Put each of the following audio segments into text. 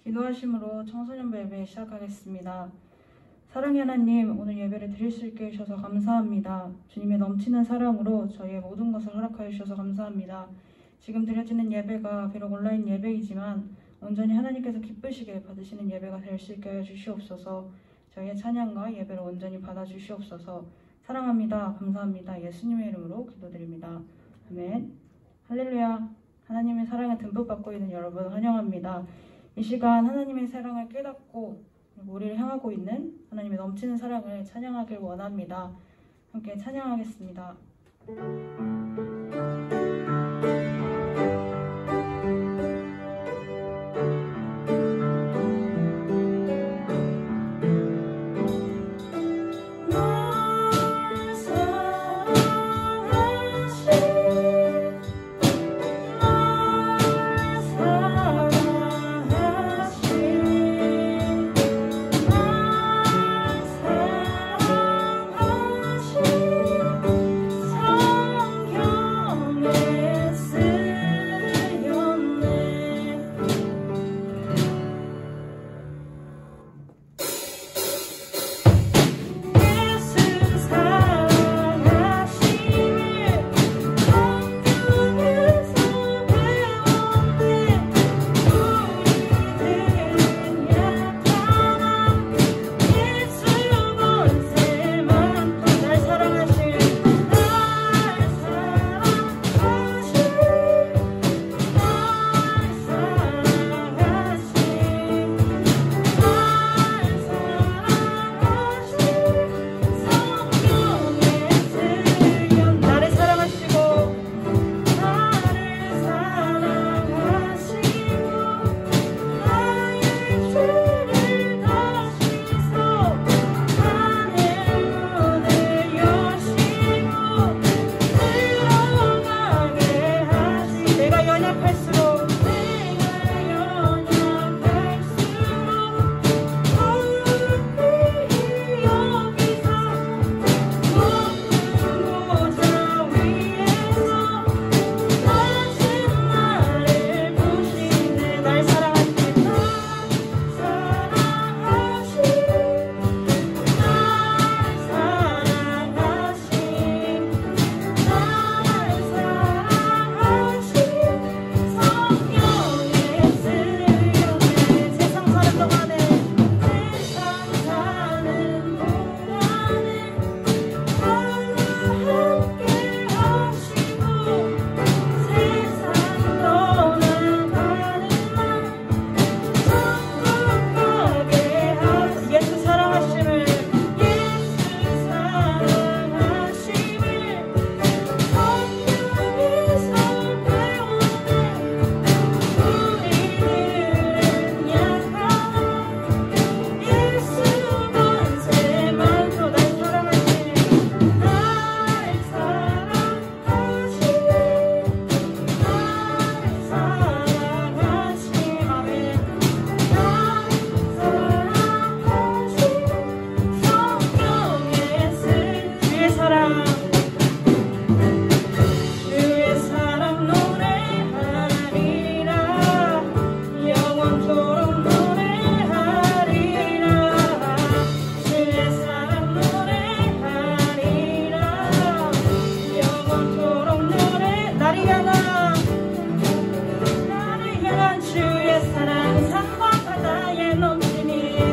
기도하심으로 청소년부 예배 시작하겠습니다. 사랑의 하나님, 오늘 예배를 드릴 수 있게 해주셔서 감사합니다. 주님의 넘치는 사랑으로 저희의 모든 것을 허락하여 주셔서 감사합니다. 지금 드려지는 예배가 비록 온라인 예배이지만 온전히 하나님께서 기쁘시게 받으시는 예배가 될 수 있게 하여 주시옵소서. 저희의 찬양과 예배를 온전히 받아주시옵소서. 사랑합니다. 감사합니다. 예수님의 이름으로 기도드립니다. 아멘. 할렐루야. 하나님의 사랑에 듬뿍 받고 있는 여러분 환영합니다. 이 시간 하나님의 사랑을 깨닫고 우리를 향하고 있는 하나님의 넘치는 사랑을 찬양하길 원합니다. 함께 찬양하겠습니다.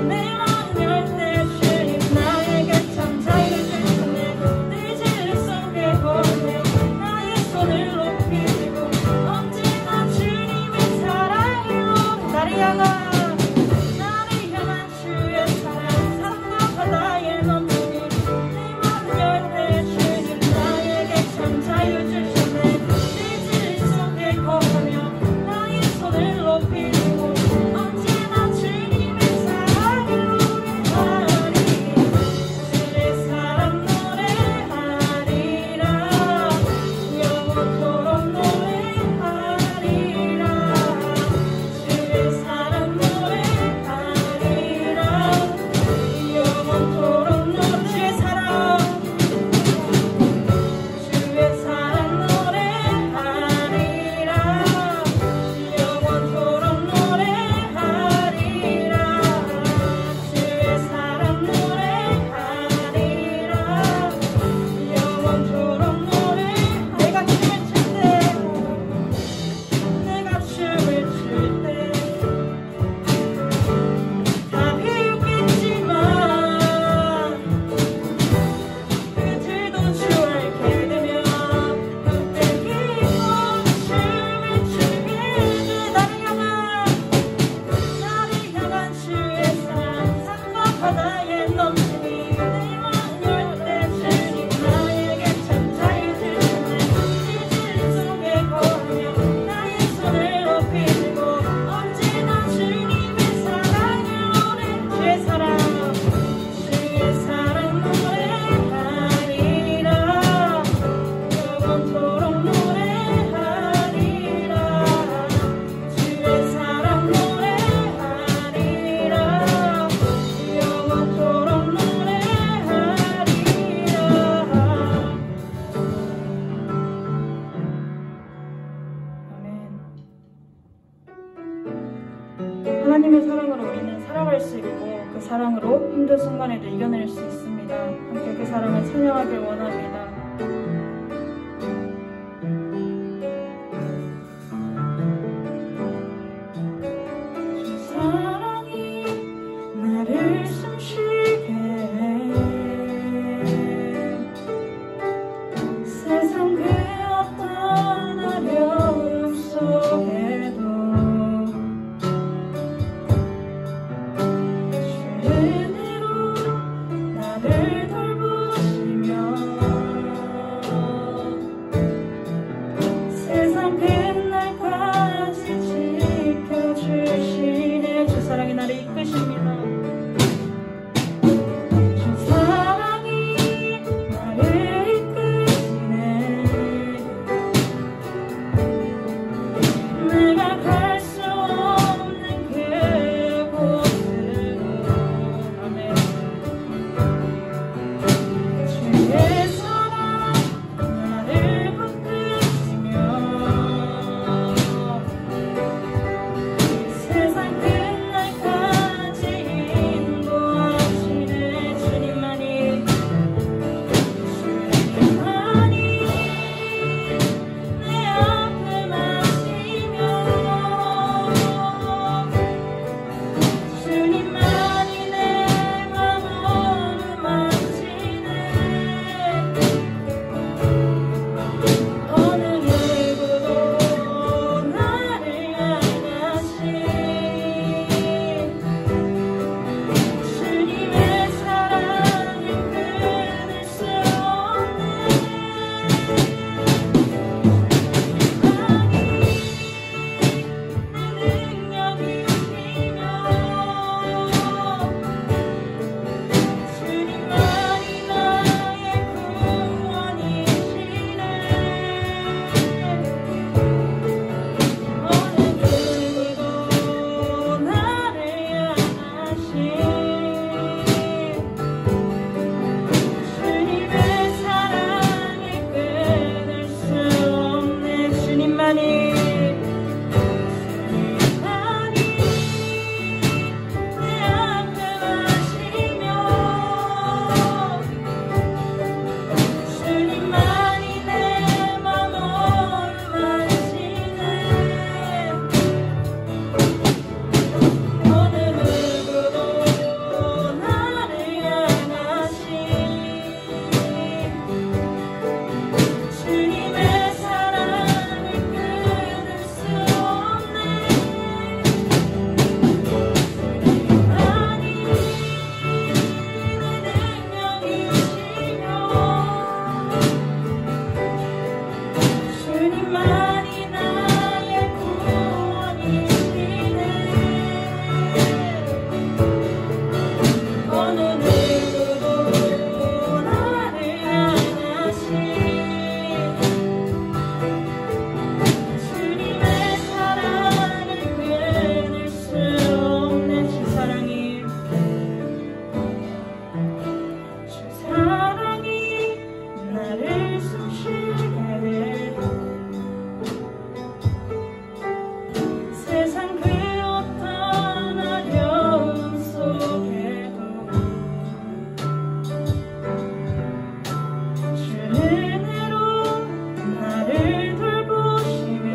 내 맘 열 때 주님 나에게 참 자유를 주셨네. 늘 힘든 순간에도 이겨낼 수 있습니다. 함께 그 사랑을 찬양하길 원합니다. 주 사랑이 나를 숨쉬게 해. 세상 그 어떤 어려움 속에도 나를 돌보시며 세상 끝날까지 지켜주시네. 주 사랑이 나를 이끄십니다. 주 사랑이 나를 이끄시네. 내가 갈 수 없는 그곳으로. 아멘. 주의 사랑 나를 붙드시며 세상 끝날까지 인도하시네. 주님만이 내 앞을 마시며 주님만이 내 맘을 만지네. 어느 누구도 나를 향하신 주님의 사랑을 끊을 수 없네. 내 능력이시며 주님만이 나의 구원이시네. 어느 누구도 나를 향하신 주님의 사랑을 끊을 수 없네. 주님만이 내 앞을 마시며 주님만이 내 맘을 만지네. 어느 누구도 나를 향하신 주님의 사랑을 끊을 수 없네. 주님만이 내 능력이시며 주님만이 나의 구원이시네. 어느 누구도 나를 향하신 주님의 사랑을 끊을 수 없네. 주 사랑이 나를 숨쉬게 해. 세상 그 어떤 어려움 속에도 주 은혜로 나를 돌보시며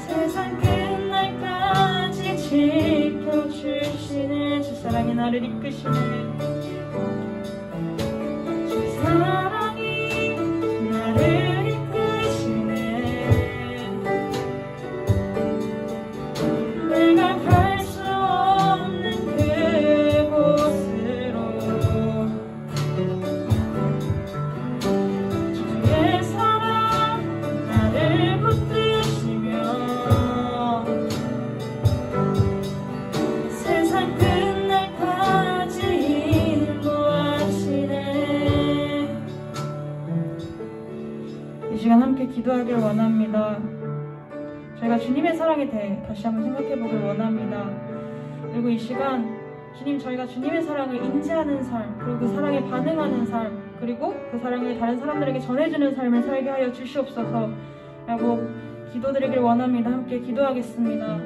세상 끝날까지 지켜주시네. 주 사랑이 나를 이끄시네. 주 사랑이 나를 이끄시네. 내가 갈 수 없는 그곳으로 주의 사랑 나를 붙드시며 세상 끝날까지 인도하시네. 이 시간 함께 기도하길 원합니다. 저희가 주님의 사랑에 대해 다시 한번 생각해 보길 원합니다. 그리고 이 시간 주님, 저희가 주님의 사랑을 인지하는 삶, 그리고 그 사랑에 반응하는 삶, 그리고 그 사랑을 다른 사람들에게 전해주는 삶을 살게 하여 주시옵소서 라고 기도드리길 원합니다. 함께 기도하겠습니다.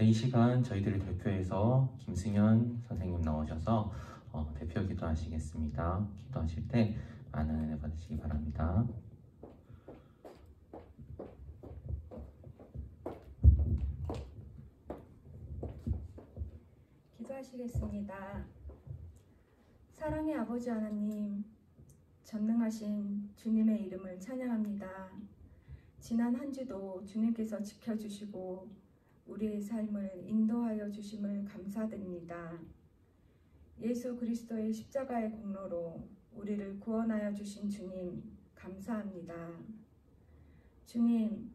이 시간 저희들을 대표해서 김승현 선생님 나오셔서 대표 기도하시겠습니다. 기도하실 때 많은 은혜 받으시기 바랍니다. 기도하시겠습니다. 사랑의 아버지 하나님, 전능하신 주님의 이름을 찬양합니다. 지난 한 주도 주님께서 지켜주시고 우리의 삶을 인도하여 주심을 감사드립니다. 예수 그리스도의 십자가의 공로로 우리를 구원하여 주신 주님 감사합니다. 주님,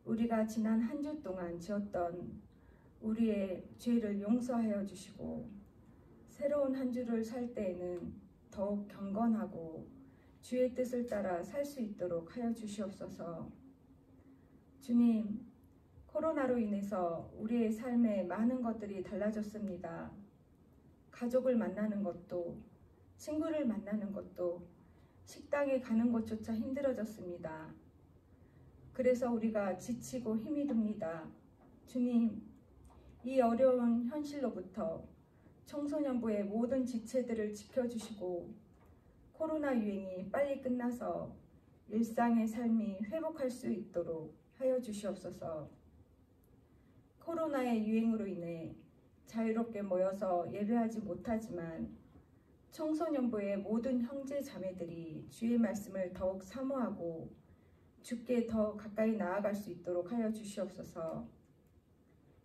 우리가 지난 한 주 동안 지었던 우리의 죄를 용서하여 주시고 새로운 한 주를 살 때에는 더욱 경건하고 주의 뜻을 따라 살 수 있도록 하여 주시옵소서. 주님, 코로나로 인해서 우리의 삶에 많은 것들이 달라졌습니다. 가족을 만나는 것도, 친구를 만나는 것도, 식당에 가는 것조차 힘들어졌습니다. 그래서 우리가 지치고 힘이 듭니다. 주님, 이 어려운 현실로부터 청소년부의 모든 지체들을 지켜주시고 코로나 유행이 빨리 끝나서 일상의 삶이 회복할 수 있도록 하여 주시옵소서. 코로나의 유행으로 인해 자유롭게 모여서 예배하지 못하지만 청소년부의 모든 형제 자매들이 주의 말씀을 더욱 사모하고 주께 더 가까이 나아갈 수 있도록 하여 주시옵소서.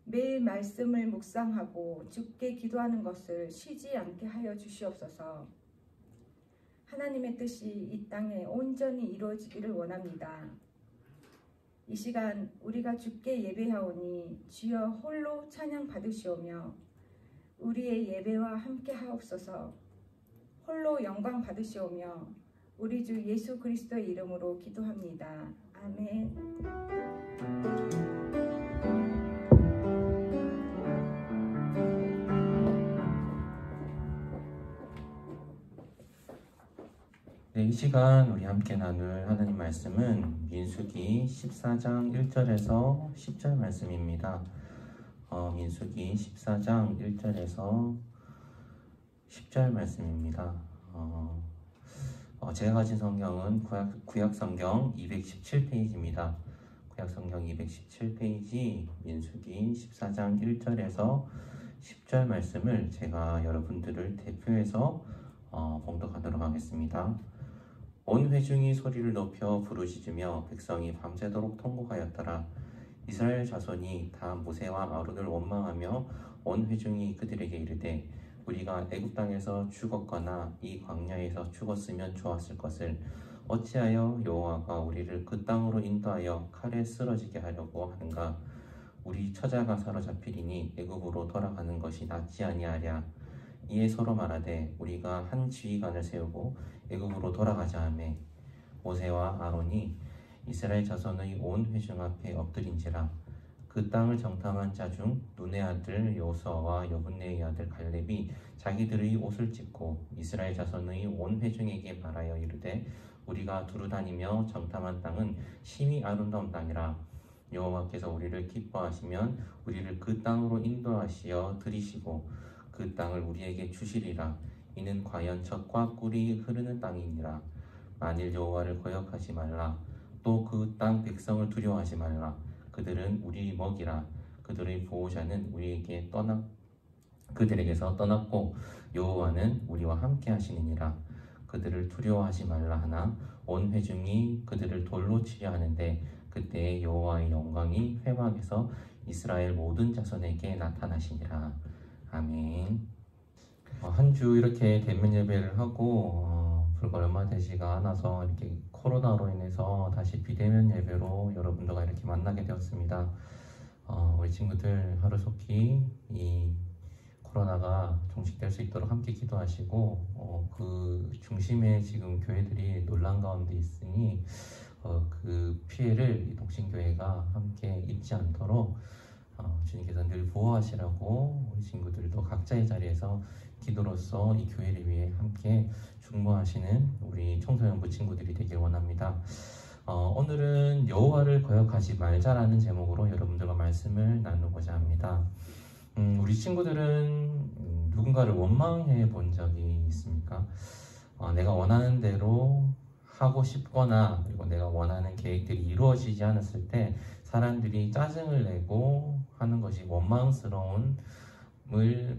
매일 말씀을 묵상하고 주께 기도하는 것을 쉬지 않게 하여 주시옵소서. 하나님의 뜻이 이 땅에 온전히 이루어지기를 원합니다. 이 시간 우리가 주께 예배하오니 주여 홀로 찬양 받으시오며 우리의 예배와 함께 하옵소서. 홀로 영광 받으시오며 우리 주 예수 그리스도의 이름으로 기도합니다. 아멘. 네, 이 시간 우리 함께 나눌 하나님 말씀은 민수기 14장 1절에서 10절 말씀입니다. 민수기 14장 1절에서 10절 말씀입니다. 제가 가진 성경은 구약 성경 217페이지입니다. 구약 성경 217페이지 민수기 14장 1절에서 10절 말씀을 제가 여러분들을 대표해서 봉독하도록 하겠습니다. 온 회중이 소리를 높여 부르짖으며 백성이 밤새도록 통곡하였더라. 이스라엘 자손이 다 모세와 아론을 원망하며 온 회중이 그들에게 이르되 우리가 애굽 땅에서 죽었거나 이 광야에서 죽었으면 좋았을 것을 어찌하여 여호와가 우리를 그 땅으로 인도하여 칼에 쓰러지게 하려고 하는가. 우리 처자가 사로잡히리니 애굽으로 돌아가는 것이 낫지 아니하랴. 이에 서로 말하되 우리가 한 지휘관을 세우고 애굽으로 돌아가자 하매 모세와 아론이 이스라엘 자손의 온 회중 앞에 엎드린지라. 그 땅을 정탐한 자 중 눈의 아들 여호수아와 여분네의 아들 갈렙이 자기들의 옷을 찢고 이스라엘 자손의 온 회중에게 말하여 이르되 우리가 두루 다니며 정탐한 땅은 심히 아름다운 땅이라. 여호와께서 우리를 기뻐하시면 우리를 그 땅으로 인도하시어 들이시고 그 땅을 우리에게 주시리라. 이는 과연 젖과 꿀이 흐르는 땅이니라. 만일 여호와를 거역하지 말라. 또 그 땅 백성을 두려워하지 말라. 그들은 우리 먹이라. 그들의 보호자는 그들에게서 떠났고 여호와는 우리와 함께 하시느니라. 그들을 두려워하지 말라 하나 온 회중이 그들을 돌로 치려 하는데 그때 여호와의 영광이 회막에서 이스라엘 모든 자손에게 나타나시니라. 아멘. 한 주 이렇게 대면 예배를 하고 불과 얼마 되지가 않아서 이렇게 코로나로 인해서 다시 비대면 예배로 여러분들과 이렇게 만나게 되었습니다. 우리 친구들 하루속히 이 코로나가 종식될 수 있도록 함께 기도하시고 그 중심에 지금 교회들이 논란 가운데 있으니 그 피해를 이 독신교회가 함께 입지 않도록 주님께서 늘 보호하시라고 우리 친구들도 각자의 자리에서 기도로서 이 교회를 위해 함께 중보하시는 우리 청소년부 친구들이 되길 원합니다. 오늘은 여호와를 거역하지 말자라는 제목으로 여러분들과 말씀을 나누고자 합니다. 우리 친구들은 누군가를 원망해 본 적이 있습니까? 내가 원하는 대로 하고 싶거나 그리고 내가 원하는 계획들이 이루어지지 않았을 때 사람들이 짜증을 내고 하는 것이 원망스러움을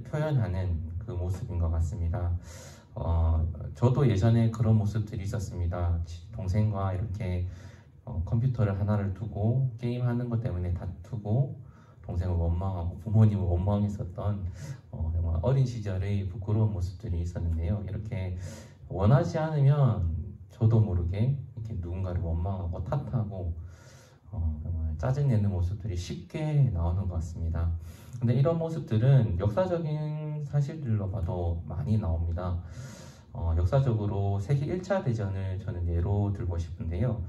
표현하는 그 모습인 것 같습니다. 저도 예전에 그런 모습들이 있었습니다. 동생과 이렇게 컴퓨터를 하나를 두고 게임하는 것 때문에 다투고 동생을 원망하고 부모님을 원망했었던 정말 어린 시절의 부끄러운 모습들이 있었는데요. 이렇게 원하지 않으면 저도 모르게 이렇게 누군가를 원망하고 탓하고 정말 짜증내는 모습들이 쉽게 나오는 것 같습니다. 근데 이런 모습들은 역사적인 사실들로 봐도 많이 나옵니다. 역사적으로 세계 1차 대전을 저는 예로 들고 싶은데요.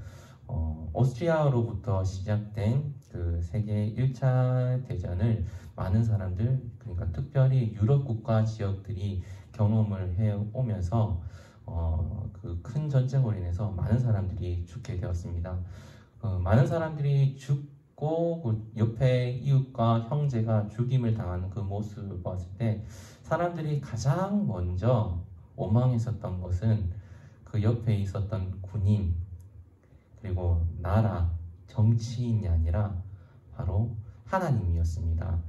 오스트리아로부터 시작된 그 세계 1차 대전을 많은 사람들, 그러니까 특별히 유럽 국가 지역들이 경험을 해오면서 그 큰 전쟁으로 인해서 많은 사람들이 죽게 되었습니다. 많은 사람들이 죽고 그 옆에 이웃과 형제가 죽임을 당하는 그 모습을 봤을 때 사람들이 가장 먼저 원망했었던 것은 그 옆에 있었던 군인 그리고 나라, 정치인이 아니라 바로 하나님이었습니다.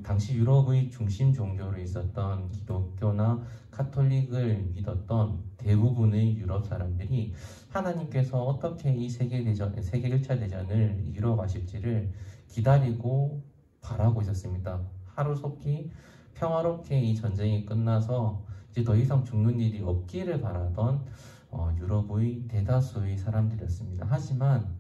당시 유럽의 중심 종교로 있었던 기독교나 카톨릭을 믿었던 대부분의 유럽 사람들이 하나님께서 어떻게 이 세계 1차 대전을 이루어 가실지를 기다리고 바라고 있었습니다. 하루속히 평화롭게 이 전쟁이 끝나서 이제 더 이상 죽는 일이 없기를 바라던 유럽의 대다수의 사람들이었습니다. 하지만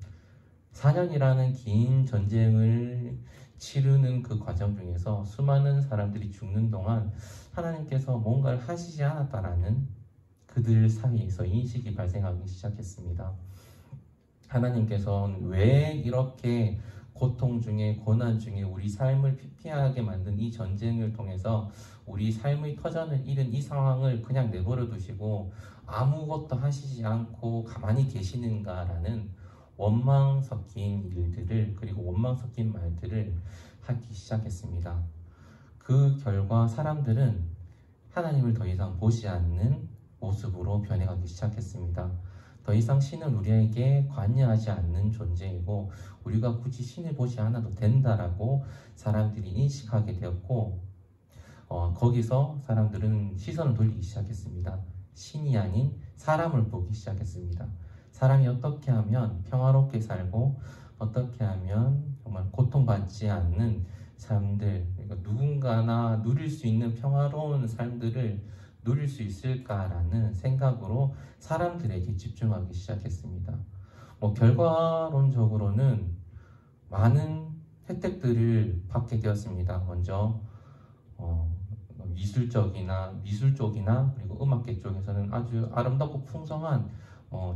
4년이라는 긴 전쟁을 치르는 그 과정 중에서 수많은 사람들이 죽는 동안 하나님께서 뭔가를 하시지 않았다라는 그들 사이에서 인식이 발생하기 시작했습니다. 하나님께서는 왜 이렇게 고통 중에 고난 중에 우리 삶을 피폐하게 만든 이 전쟁을 통해서 우리 삶의 터전을 잃은 이 상황을 그냥 내버려 두시고 아무것도 하시지 않고 가만히 계시는가라는 원망 섞인 일들을 그리고 원망 섞인 말들을 하기 시작했습니다. 그 결과 사람들은 하나님을 더 이상 보지 않는 모습으로 변해가기 시작했습니다. 더 이상 신은 우리에게 관여하지 않는 존재이고 우리가 굳이 신을 보지 않아도 된다라고 사람들이 인식하게 되었고 거기서 사람들은 시선을 돌리기 시작했습니다. 신이 아닌 사람을 보기 시작했습니다. 사람이 어떻게 하면 평화롭게 살고 어떻게 하면 정말 고통받지 않는 삶들, 그러니까 누군가나 누릴 수 있는 평화로운 삶들을 누릴 수 있을까라는 생각으로 사람들에게 집중하기 시작했습니다. 결과론적으로는 많은 혜택들을 받게 되었습니다. 먼저 미술 쪽이나 그리고 음악계 쪽에서는 아주 아름답고 풍성한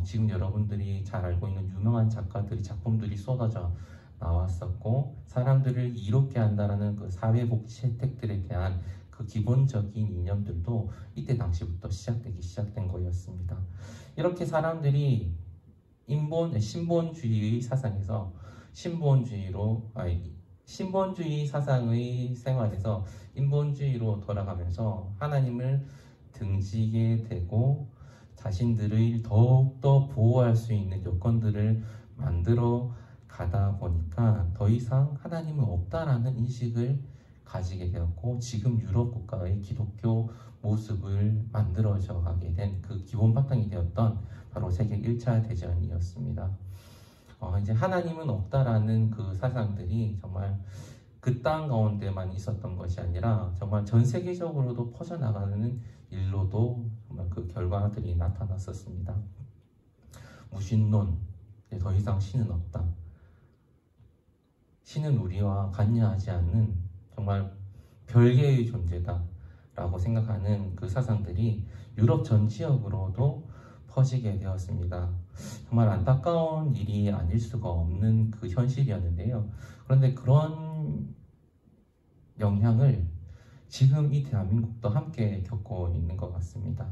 지금 여러분들이 잘 알고 있는 유명한 작가들의 작품들이 쏟아져 나왔었고 사람들을 이롭게 한다라는 그 사회복지 혜택들에 대한 그 기본적인 이념들도 이때 당시부터 시작된 거였습니다. 이렇게 사람들이 신본주의 사상에서 신본주의 사상의 생활에서 인본주의로 돌아가면서 하나님을 등지게 되고 자신들을 더욱더 보호할 수 있는 여건들을 만들어 가다 보니까 더 이상 하나님은 없다라는 인식을 가지게 되었고 지금 유럽 국가의 기독교 모습을 만들어져 가게 된 그 기본 바탕이 되었던 바로 세계 1차 대전이었습니다. 이제 하나님은 없다라는 그 사상들이 정말 그 땅 가운데만 있었던 것이 아니라 정말 전 세계적으로도 퍼져나가는 일로도 정말 그 결과들이 나타났었습니다. 무신론, 더 이상 신은 없다. 신은 우리와 관여하지 않는 정말 별개의 존재다 라고 생각하는 그 사상들이 유럽 전 지역으로도 퍼지게 되었습니다. 정말 안타까운 일이 아닐 수가 없는 그 현실이었는데요. 그런데 그런 영향을 지금 이 대한민국도 함께 겪고 있는 것 같습니다.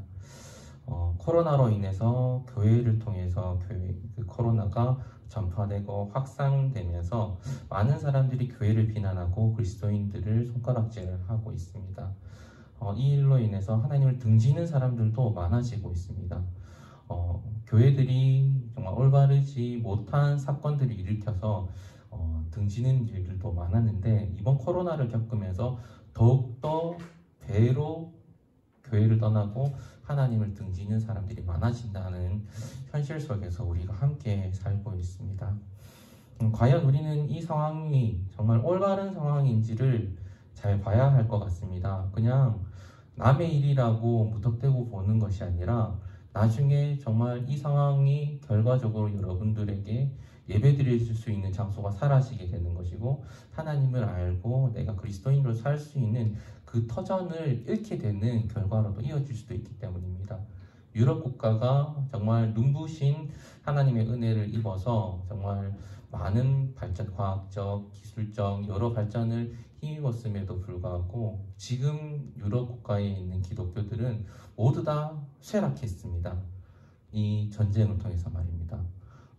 코로나로 인해서 교회를 통해서 그 코로나가 전파되고 확산되면서 많은 사람들이 교회를 비난하고 그리스도인들을 손가락질을 하고 있습니다. 이 일로 인해서 하나님을 등지는 사람들도 많아지고 있습니다. 교회들이 정말 올바르지 못한 사건들을 일으켜서 등지는 일들도 많았는데 이번 코로나를 겪으면서 더욱더 배로 교회를 떠나고 하나님을 등지는 사람들이 많아진다는 현실 속에서 우리가 함께 살고 있습니다. 과연 우리는 이 상황이 정말 올바른 상황인지를 잘 봐야 할 것 같습니다. 그냥 남의 일이라고 무턱대고 보는 것이 아니라 나중에 정말 이 상황이 결과적으로 여러분들에게 예배드릴 수 있는 장소가 사라지게 되는 것이고 하나님을 알고 내가 그리스도인으로 살 수 있는 그 터전을 잃게 되는 결과로도 이어질 수도 있기 때문입니다. 유럽 국가가 정말 눈부신 하나님의 은혜를 입어서 정말 많은 발전, 과학적, 기술적 여러 발전을 힘입었음에도 불구하고 지금 유럽 국가에 있는 기독교들은 모두 다 쇠락했습니다. 이 전쟁을 통해서 말입니다.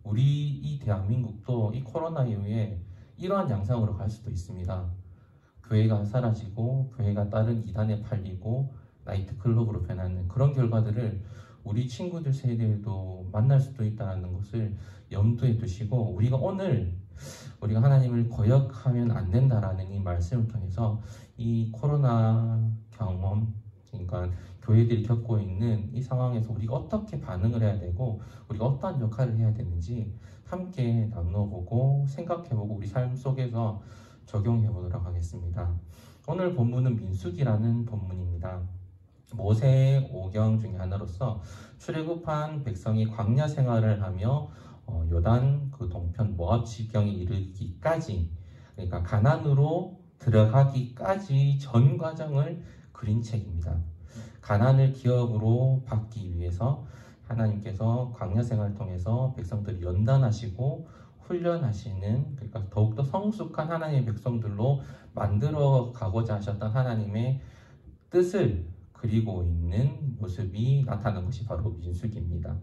우리 이 대한민국도 이 코로나 이후에 이러한 양상으로 갈 수도 있습니다. 교회가 사라지고 교회가 다른 이단에 팔리고 나이트클럽으로 변하는 그런 결과들을 우리 친구들 세대에도 만날 수도 있다는 것을 염두에 두시고 우리가 오늘 우리가 하나님을 거역하면 안 된다라는 이 말씀을 통해서 이 코로나 경험, 그러니까 교회들이 겪고 있는 이 상황에서 우리가 어떻게 반응을 해야 되고 우리가 어떠한 역할을 해야 되는지 함께 나눠보고 생각해보고 우리 삶 속에서 적용해보도록 하겠습니다. 오늘 본문은 민수기라는 본문입니다. 모세의 오경 중에 하나로서 출애굽한 백성이 광야 생활을 하며 요단 그 동편 모압 지경에 이르기까지, 그러니까 가나안으로 들어가기까지 전 과정을 그린 책입니다. 가나안을 기업으로 받기 위해서 하나님께서 광야 생활을 통해서 백성들을 연단하시고 훈련하시는, 그러니까 더욱더 성숙한 하나님의 백성들로 만들어 가고자 하셨던 하나님의 뜻을 그리고 있는 모습이 나타난 것이 바로 민수기입니다.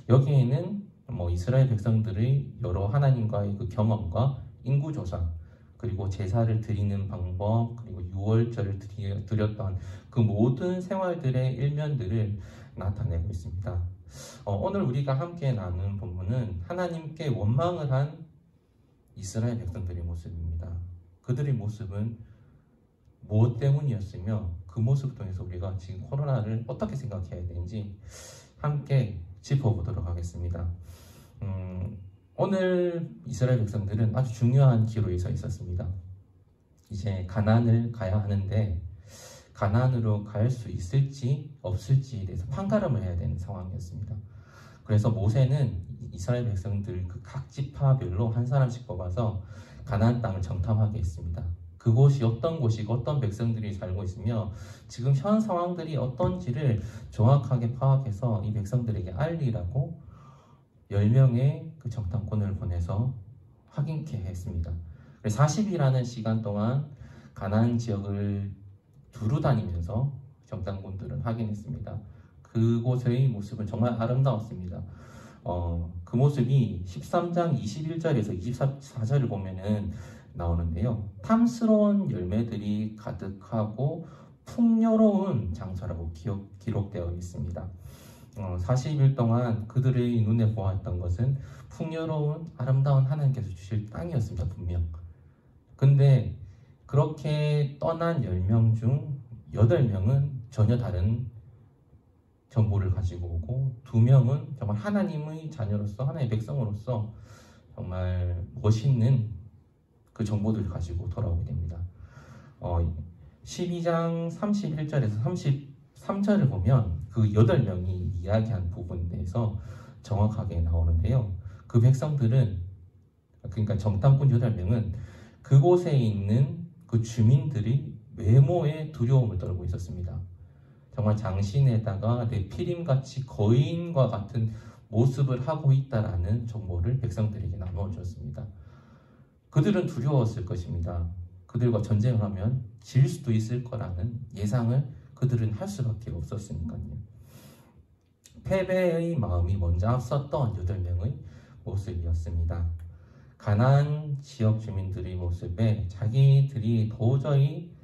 여기에는 이스라엘 백성들의 여러 하나님과의 그 경험과 인구조사, 그리고 제사를 드리는 방법, 그리고 유월절을 드렸던 그 모든 생활들의 일면들을 나타내고 있습니다. 오늘 우리가 함께 나눈 본문은 하나님께 원망을 한 이스라엘 백성들의 모습입니다. 그들의 모습은 무엇 때문이었으며 그 모습을 통해서 우리가 지금 코로나를 어떻게 생각해야 되는지 함께 짚어보도록 하겠습니다. 오늘 이스라엘 백성들은 아주 중요한 기로에 서 있었습니다. 이제 가나안을 가야 하는데 가나안으로 갈 수 있을지 없을지에 대해서 판가름을 해야 되는 상황이었습니다. 그래서 모세는 이스라엘 백성들 그 각 지파별로 한 사람씩 뽑아서 가나안 땅을 정탐하게 했습니다. 그곳이 어떤 곳이고 어떤 백성들이 살고 있으며 지금 현 상황들이 어떤지를 정확하게 파악해서 이 백성들에게 알리라고 10명의 그 정탐꾼을 보내서 확인케 했습니다. 40일이라는 시간 동안 가나안 지역을 두루 다니면서 정탐꾼들은 확인했습니다. 그곳의 모습은 정말 아름다웠습니다. 그 모습이 13장 21절에서 24절을 보면은 나오는데요. 탐스러운 열매들이 가득하고 풍요로운 장소라고 기록되어 있습니다. 40일 동안 그들의 눈에 보았던 것은 풍요로운 아름다운 하나님께서 주실 땅이었습니다. 분명. 근데 그렇게 떠난 10명 중 8명은 전혀 다른 정보를 가지고 오고 2명은 정말 하나님의 자녀로서 하나님의 백성으로서 정말 멋있는 그 정보들을 가지고 돌아오게 됩니다. 12장 31절에서 33절을 보면 그 8명이 이야기한 부분에 대해서 정확하게 나오는데요. 그 백성들은, 그러니까 정탐꾼 8명은 그곳에 있는 그 주민들이 외모에 두려움을 떨고 있었습니다. 정말 장신에다가 네피림같이 거인과 같은 모습을 하고 있다라는 정보를 백성들에게 나누어 주었습니다. 그들은 두려웠을 것입니다. 그들과 전쟁을 하면 질 수도 있을 거라는 예상을 그들은 할 수밖에 없었으니까요. 패배의 마음이 먼저 앞섰던 8명의 모습이었습니다. 가나안 지역 주민들의 모습에 자기들이 도저히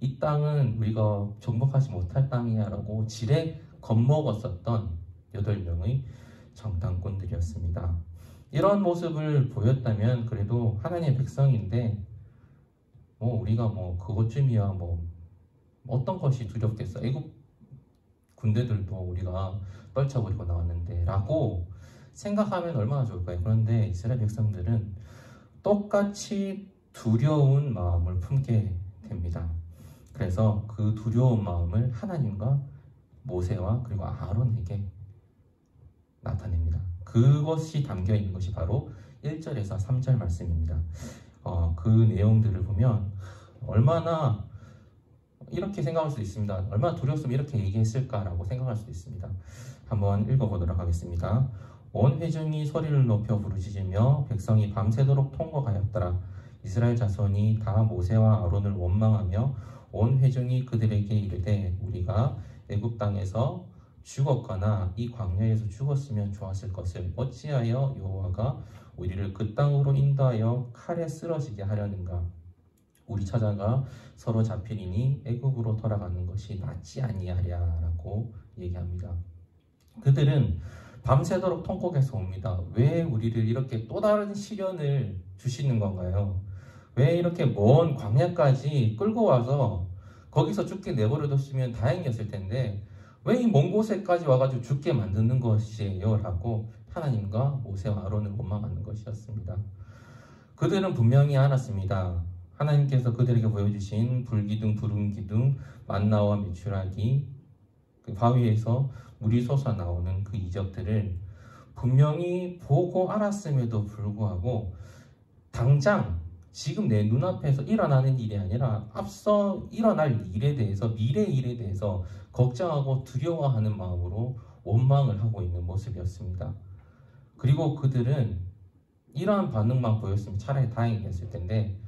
이 땅은 우리가 정복하지 못할 땅이야 라고 지레 겁먹었었던 8명의 정탐꾼들이었습니다. 이런 모습을 보였다면 그래도 하나님의 백성인데 우리가 그것쯤이야 어떤 것이 두렵겠어. 애국 군대들도 우리가 떨쳐버리고 나왔는데 라고 생각하면 얼마나 좋을까요? 그런데 이스라엘 백성들은 똑같이 두려운 마음을 품게 됩니다. 그래서 그 두려운 마음을 하나님과 모세와 그리고 아론에게 나타냅니다. 그것이 담겨 있는 것이 바로 1절에서 3절 말씀입니다. 그 내용들을 보면 얼마나 이렇게 생각할 수 있습니다. 얼마나 두려웠으면 이렇게 얘기했을까라고 생각할 수 있습니다. 한번 읽어보도록 하겠습니다. 온 회중이 소리를 높여 부르짖으며 백성이 밤새도록 통곡하였더라. 이스라엘 자손이 다 모세와 아론을 원망하며 온 회중이 그들에게 이르되 우리가 애굽 땅에서 죽었거나 이 광야에서 죽었으면 좋았을 것을 어찌하여 여호와가 우리를 그 땅으로 인도하여 칼에 쓰러지게 하려는가? 우리 찾아가 서로 잡히리니 애굽으로 돌아가는 것이 낫지 아니하랴라고 얘기합니다. 그들은 밤새도록 통곡해서 옵니다. 왜 우리를 이렇게 또 다른 시련을 주시는 건가요? 왜 이렇게 먼 광야까지 끌고 와서 거기서 죽게 내버려뒀으면 다행이었을 텐데 왜 이 먼 곳에까지 와가지고 죽게 만드는 것이에요? 라고 하나님과 모세와 아론을 원망하는 것이었습니다. 그들은 분명히 알았습니다. 하나님께서 그들에게 보여주신 불기둥, 구름기둥, 만나와 메추라기, 그 바위에서 물이 솟아나오는 그 이적들을 분명히 보고 알았음에도 불구하고 당장 지금 내 눈앞에서 일어나는 일이 아니라 앞서 일어날 일에 대해서, 미래 일에 대해서 걱정하고 두려워하는 마음으로 원망을 하고 있는 모습이었습니다. 그리고 그들은 이러한 반응만 보였으면 차라리 다행이었을 텐데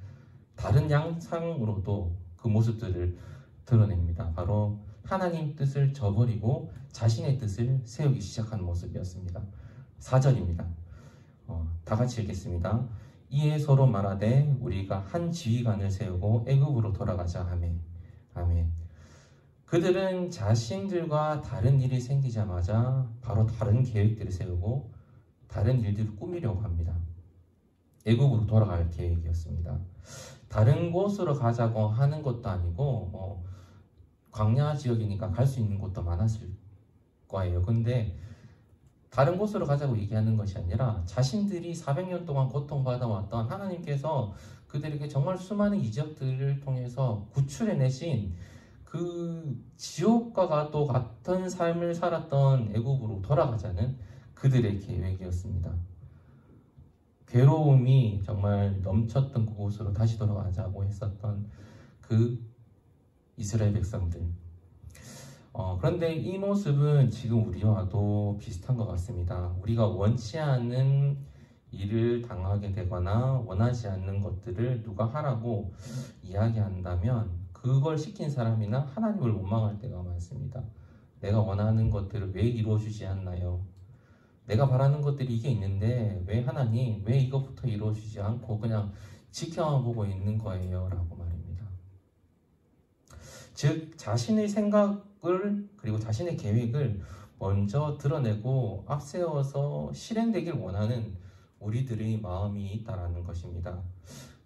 다른 양상으로도 그 모습들을 드러냅니다. 바로 하나님 뜻을 저버리고 자신의 뜻을 세우기 시작한 모습이었습니다. 4절입니다. 다 같이 읽겠습니다. 이에 서로 말하되 우리가 한 지휘관을 세우고 애굽으로 돌아가자 하매. 아멘. 그들은 자신들과 다른 일이 생기자마자 바로 다른 계획들을 세우고 다른 일들을 꾸미려고 합니다. 애굽으로 돌아갈 계획이었습니다. 다른 곳으로 가자고 하는 것도 아니고 광야 지역이니까 갈 수 있는 곳도 많았을 거예요. 근데 다른 곳으로 가자고 얘기하는 것이 아니라 자신들이 400년 동안 고통받아왔던 하나님께서 그들에게 정말 수많은 이적들을 통해서 구출해내신 그 지옥과 또 같은 삶을 살았던 애굽으로 돌아가자는 그들의 계획이었습니다. 괴로움이 정말 넘쳤던 그곳으로 다시 돌아가자고 했었던 그 이스라엘 백성들. 그런데 이 모습은 지금 우리와도 비슷한 것 같습니다. 우리가 원치 않은 일을 당하게 되거나 원하지 않는 것들을 누가 하라고 이야기한다면 그걸 시킨 사람이나 하나님을 원망할 때가 많습니다. 내가 원하는 것들을 왜 이루어주지 않나요? 내가 바라는 것들이 이게 있는데 왜 하나님, 왜 이것부터 이루어주지 않고 그냥 지켜만 보고 있는 거예요? 라고 말입니다. 즉 자신의 생각을 그리고 자신의 계획을 먼저 드러내고 앞세워서 실행되길 원하는 우리들의 마음이 있다라는 것입니다.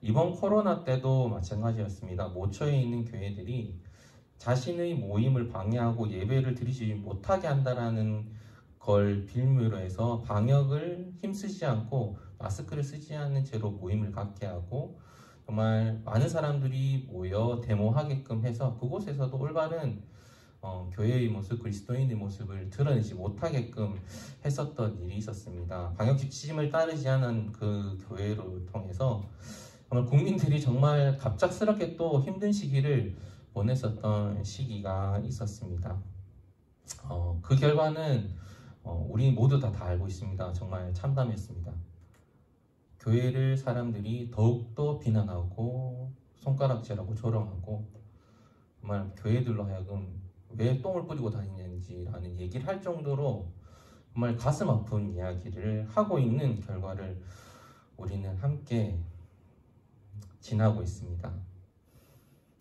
이번 코로나 때도 마찬가지였습니다. 모처에 있는 교회들이 자신의 모임을 방해하고 예배를 드리지 못하게 한다라는 걸 빌미로 해서 방역을 힘쓰지 않고 마스크를 쓰지 않는 채로 모임을 갖게 하고 정말 많은 사람들이 모여 데모하게끔 해서 그곳에서도 올바른 교회의 모습, 그리스도인의 모습을 드러내지 못하게끔 했었던 일이 있었습니다. 방역 지침을 따르지 않은 그 교회를 통해서 정말 국민들이 정말 갑작스럽게 또 힘든 시기를 보냈었던 시기가 있었습니다. 그 결과는 우리 모두 다 알고 있습니다. 정말 참담했습니다. 교회를 사람들이 더욱더 비난하고 손가락질하고 조롱하고 정말 교회들로 하여금 왜 똥을 뿌리고 다니는지라는 얘기를 할 정도로 정말 가슴 아픈 이야기를 하고 있는 결과를 우리는 함께 지나고 있습니다.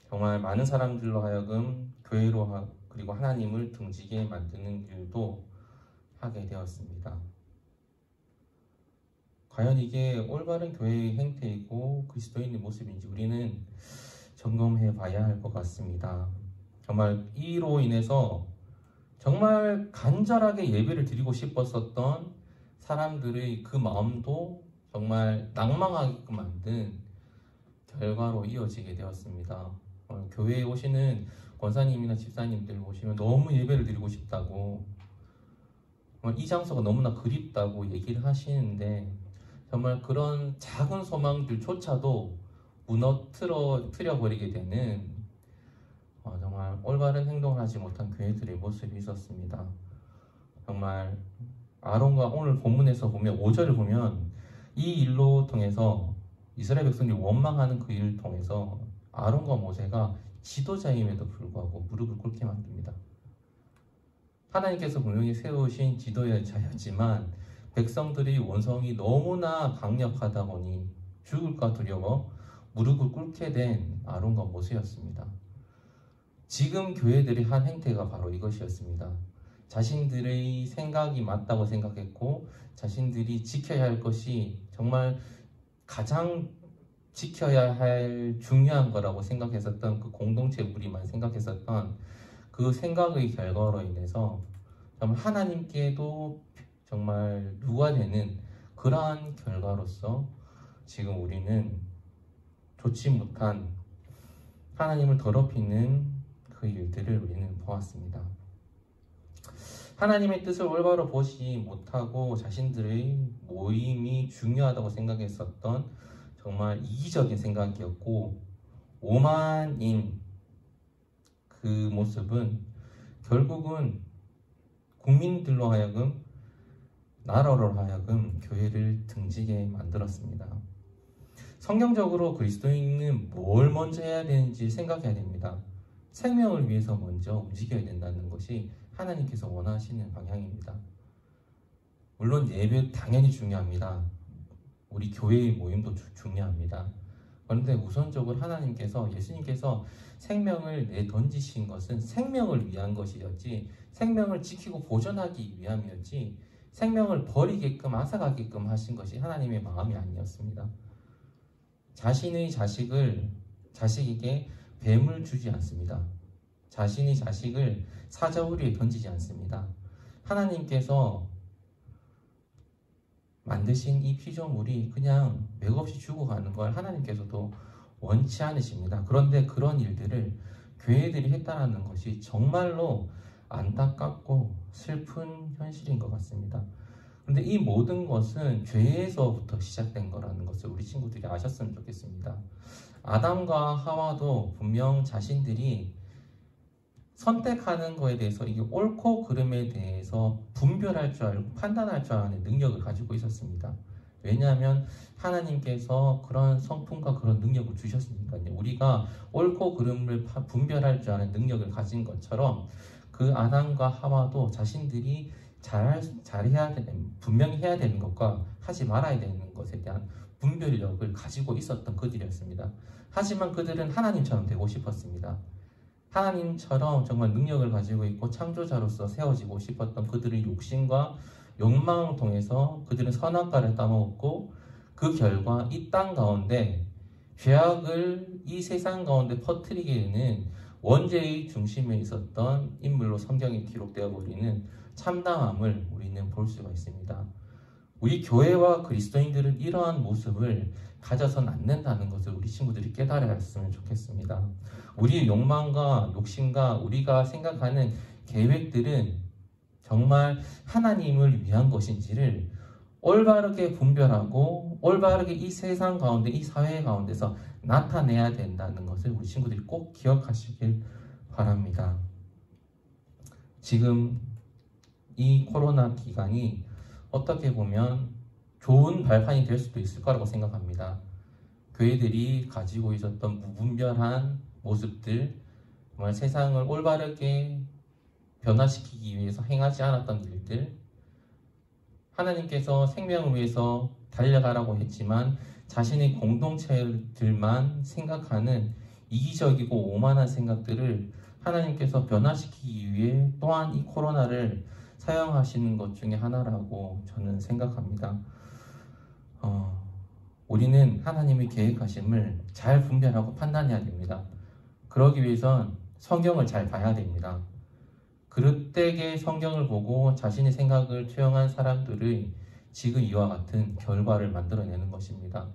정말 많은 사람들로 하여금 교회로 그리고 하나님을 등지게 만드는 일도 하게 되었습니다. 과연 이게 올바른 교회의 행태이고 그리스도인의 모습인지 우리는 점검해 봐야 할 것 같습니다. 정말 이로 인해서 정말 간절하게 예배를 드리고 싶었었던 사람들의 그 마음도 정말 낭망하게끔 만든 결과로 이어지게 되었습니다. 교회에 오시는 권사님이나 집사님들 오시면 너무 예배를 드리고 싶다고, 이 장소가 너무나 그립다고 얘기를 하시는데 정말 그런 작은 소망들조차도 무너뜨려 버리게 되는 정말 올바른 행동을 하지 못한 교회들의 모습이 있었습니다. 정말 아론과 오늘 본문에서 보면 5절을 보면 이 일로 통해서 이스라엘 백성들이 원망하는 그 일을 통해서 아론과 모세가 지도자임에도 불구하고 무릎을 꿇게 만듭니다. 하나님께서 분명히 세우신 지도자였지만 백성들의 원성이 너무나 강력하다 보니 죽을까 두려워 무릎을 꿇게 된 아론과 모세였습니다. 지금 교회들이 한 행태가 바로 이것이었습니다. 자신들의 생각이 맞다고 생각했고 자신들이 지켜야 할 것이 정말 가장 지켜야 할 중요한 거라고 생각했었던 그 공동체 우리만 생각했었던 그 생각의 결과로 인해서 정말 하나님께도 정말 누가되는 그러한 결과로서 지금 우리는 좋지 못한 하나님을 더럽히는 그 일들을 우리는 보았습니다. 하나님의 뜻을 올바로 보지 못하고 자신들의 모임이 중요하다고 생각했었던 정말 이기적인 생각이었고 오만인 그 모습은 결국은 국민들로 하여금 나라로 하여금 교회를 등지게 만들었습니다. 성경적으로 그리스도인은 뭘 먼저 해야 되는지 생각해야 됩니다. 생명을 위해서 먼저 움직여야 된다는 것이 하나님께서 원하시는 방향입니다. 물론 예배 당연히 중요합니다. 우리 교회의 모임도 중요합니다. 그런데 우선적으로 하나님께서 예수님께서 생명을 내던지신 것은 생명을 위한 것이었지 생명을 지키고 보존하기 위함이었지 생명을 버리게끔 앗아가게끔 하신 것이 하나님의 마음이 아니었습니다. 자신의 자식에게 뱀을 주지 않습니다. 자신의 자식을 사자우리에 던지지 않습니다. 하나님께서 만드신 이 피조물이 그냥 맥없이 죽어가는 걸 하나님께서도 원치 않으십니다. 그런데 그런 일들을 교회들이 했다는 것이 정말로 안타깝고 슬픈 현실인 것 같습니다. 그런데 이 모든 것은 죄에서부터 시작된 거라는 것을 우리 친구들이 아셨으면 좋겠습니다. 아담과 하와도 분명 자신들이 선택하는 거에 대해서 이게 옳고 그름에 대해서 분별할 줄 알고 판단할 줄 아는 능력을 가지고 있었습니다. 왜냐하면 하나님께서 그런 성품과 그런 능력을 주셨으니까요. 우리가 옳고 그름을 분별할 줄 아는 능력을 가진 것처럼 그 아담과 하와도 자신들이 잘해야 되는, 분명히 해야 되는 것과 하지 말아야 되는 것에 대한 분별력을 가지고 있었던 그들이었습니다. 하지만 그들은 하나님처럼 되고 싶었습니다. 하나님처럼 정말 능력을 가지고 있고 창조자로서 세워지고 싶었던 그들의 욕심과 욕망을 통해서 그들은 선악과를 따먹었고 그 결과 이 땅 가운데 죄악을 이 세상 가운데 퍼뜨리게 되는 원죄의 중심에 있었던 인물로 성경에 기록되어 버리는 참담함을 우리는 볼 수가 있습니다. 우리 교회와 그리스도인들은 이러한 모습을 가져서는 안 된다는 것을 우리 친구들이 깨달아야 했으면 좋겠습니다. 우리의 욕망과 욕심과 우리가 생각하는 계획들은 정말 하나님을 위한 것인지를 올바르게 분별하고 올바르게 이 세상 가운데 이 사회 가운데서 나타내야 된다는 것을 우리 친구들이 꼭 기억하시길 바랍니다. 지금 이 코로나 기간이 어떻게 보면 좋은 발판이 될 수도 있을 거라고 생각합니다. 교회들이 가지고 있었던 무분별한 모습들, 정말 세상을 올바르게 변화시키기 위해서 행하지 않았던 일들, 하나님께서 생명을 위해서 달려가라고 했지만 자신의 공동체들만 생각하는 이기적이고 오만한 생각들을 하나님께서 변화시키기 위해 또한 이 코로나를 사용하시는 것 중에 하나라고 저는 생각합니다. 우리는 하나님의 계획하심을 잘 분별하고 판단해야 됩니다. 그러기 위해선 성경을 잘 봐야 됩니다. 그릇되게 성경을 보고 자신의 생각을 투영한 사람들의 지금 이와 같은 결과를 만들어내는 것입니다.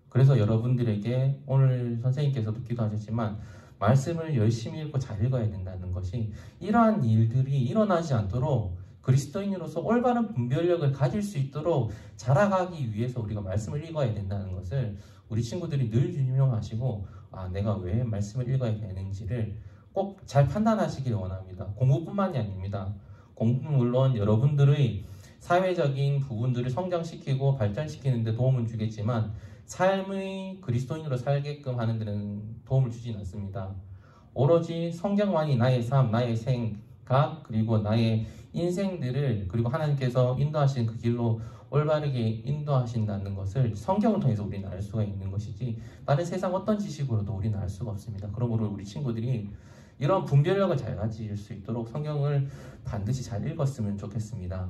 그래서 여러분들에게 오늘 선생님께서도 기도하셨지만 말씀을 열심히 읽고 잘 읽어야 된다는 것이 이러한 일들이 일어나지 않도록 그리스도인으로서 올바른 분별력을 가질 수 있도록 자라가기 위해서 우리가 말씀을 읽어야 된다는 것을 우리 친구들이 늘 유명하시고 내가 왜 말씀을 읽어야 되는지를 꼭 잘 판단하시길 원합니다. 공부뿐만이 아닙니다. 공부는 물론 여러분들의 사회적인 부분들을 성장시키고 발전시키는 데 도움을 주겠지만 삶의 그리스도인으로 살게끔 하는 데는 도움을 주진 않습니다. 오로지 성경만이 나의 삶, 나의 생각, 그리고 나의 인생들을 그리고 하나님께서 인도하신 그 길로 올바르게 인도하신다는 것을 성경을 통해서 우리는 알 수가 있는 것이지 다른 세상 어떤 지식으로도 우리는 알 수가 없습니다. 그러므로 우리 친구들이 이런 분별력을 잘 가질 수 있도록 성경을 반드시 잘 읽었으면 좋겠습니다.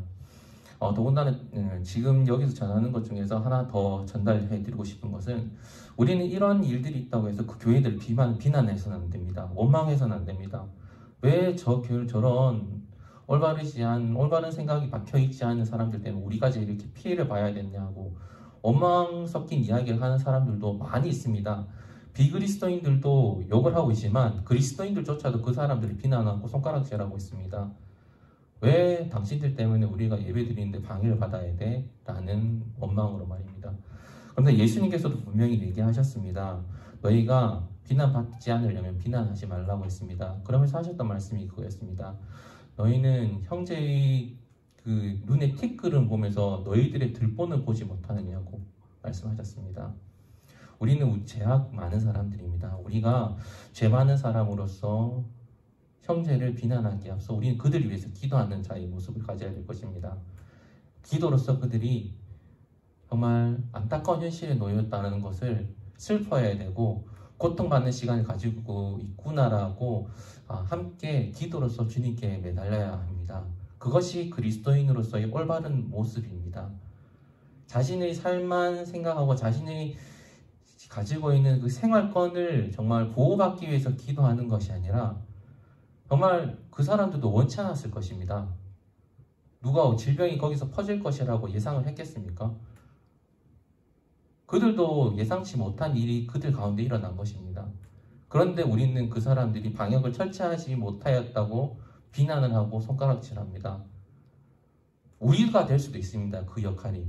더군다나 지금 여기서 전하는 것 중에서 하나 더 전달해 드리고 싶은 것은 우리는 이런 일들이 있다고 해서 그 교회들을 비난해서는 안 됩니다. 원망해서는 안 됩니다. 왜 저런 올바른 생각이 박혀있지 않은 사람들 때문에 우리가 이렇게 피해를 봐야 되냐고 원망 섞인 이야기를 하는 사람들도 많이 있습니다. 비그리스도인들도 욕을 하고 있지만 그리스도인들조차도 그 사람들을 비난하고 손가락질하고 있습니다. 왜 당신들 때문에 우리가 예배 드리는데 방해를 받아야 돼? 라는 원망으로 말입니다. 그런데 예수님께서도 분명히 얘기하셨습니다. 너희가 비난받지 않으려면 비난하지 말라고 했습니다. 그러면서 하셨던 말씀이 그거였습니다. 너희는 형제의 그 눈에 티끌을 보면서 너희들의 들본을 보지 못하느냐고 말씀하셨습니다. 우리는 죄악 많은 사람들입니다. 우리가 죄 많은 사람으로서 형제를 비난하기 앞서 우리는 그들을 위해서 기도하는 자의 모습을 가져야 될 것입니다. 기도로서 그들이 정말 안타까운 현실에 놓였다는 것을 슬퍼해야 되고 고통받는 시간을 가지고 있구나라고 함께 기도로서 주님께 매달려야 합니다. 그것이 그리스도인으로서의 올바른 모습입니다. 자신의 삶만 생각하고 자신의 가지고 있는 그 생활권을 정말 보호받기 위해서 기도하는 것이 아니라 정말 그 사람들도 원치 않았을 것입니다. 누가 질병이 거기서 퍼질 것이라고 예상을 했겠습니까? 그들도 예상치 못한 일이 그들 가운데 일어난 것입니다. 그런데 우리는 그 사람들이 방역을 철저하지 못하였다고 비난을 하고 손가락질합니다. 우리가 될 수도 있습니다. 그 역할이.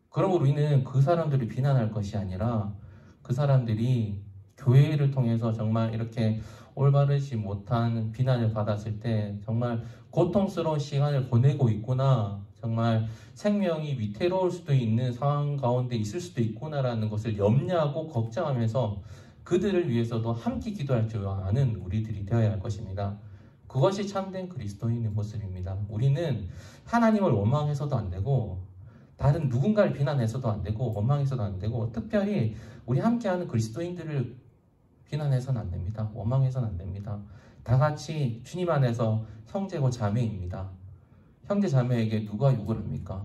그러므로 우리는 그 사람들을 비난할 것이 아니라 그 사람들이 교회를 통해서 정말 이렇게 올바르지 못한 비난을 받았을 때 정말 고통스러운 시간을 보내고 있구나, 정말 생명이 위태로울 수도 있는 상황 가운데 있을 수도 있구나라는 것을 염려하고 걱정하면서 그들을 위해서도 함께 기도할 줄 아는 우리들이 되어야 할 것입니다. 그것이 참된 그리스도인의 모습입니다. 우리는 하나님을 원망해서도 안 되고 다른 누군가를 비난해서도 안 되고 원망해서도 안 되고 특별히 우리 함께하는 그리스도인들을 비난해서는 안 됩니다. 원망해서는 안 됩니다. 다 같이 주님 안에서 형제고 자매입니다. 형제 자매에게 누가 욕을 합니까?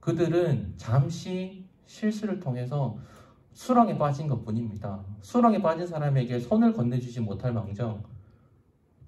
그들은 잠시 실수를 통해서 수렁에 빠진 것뿐입니다. 수렁에 빠진 사람에게 손을 건네주지 못할 망정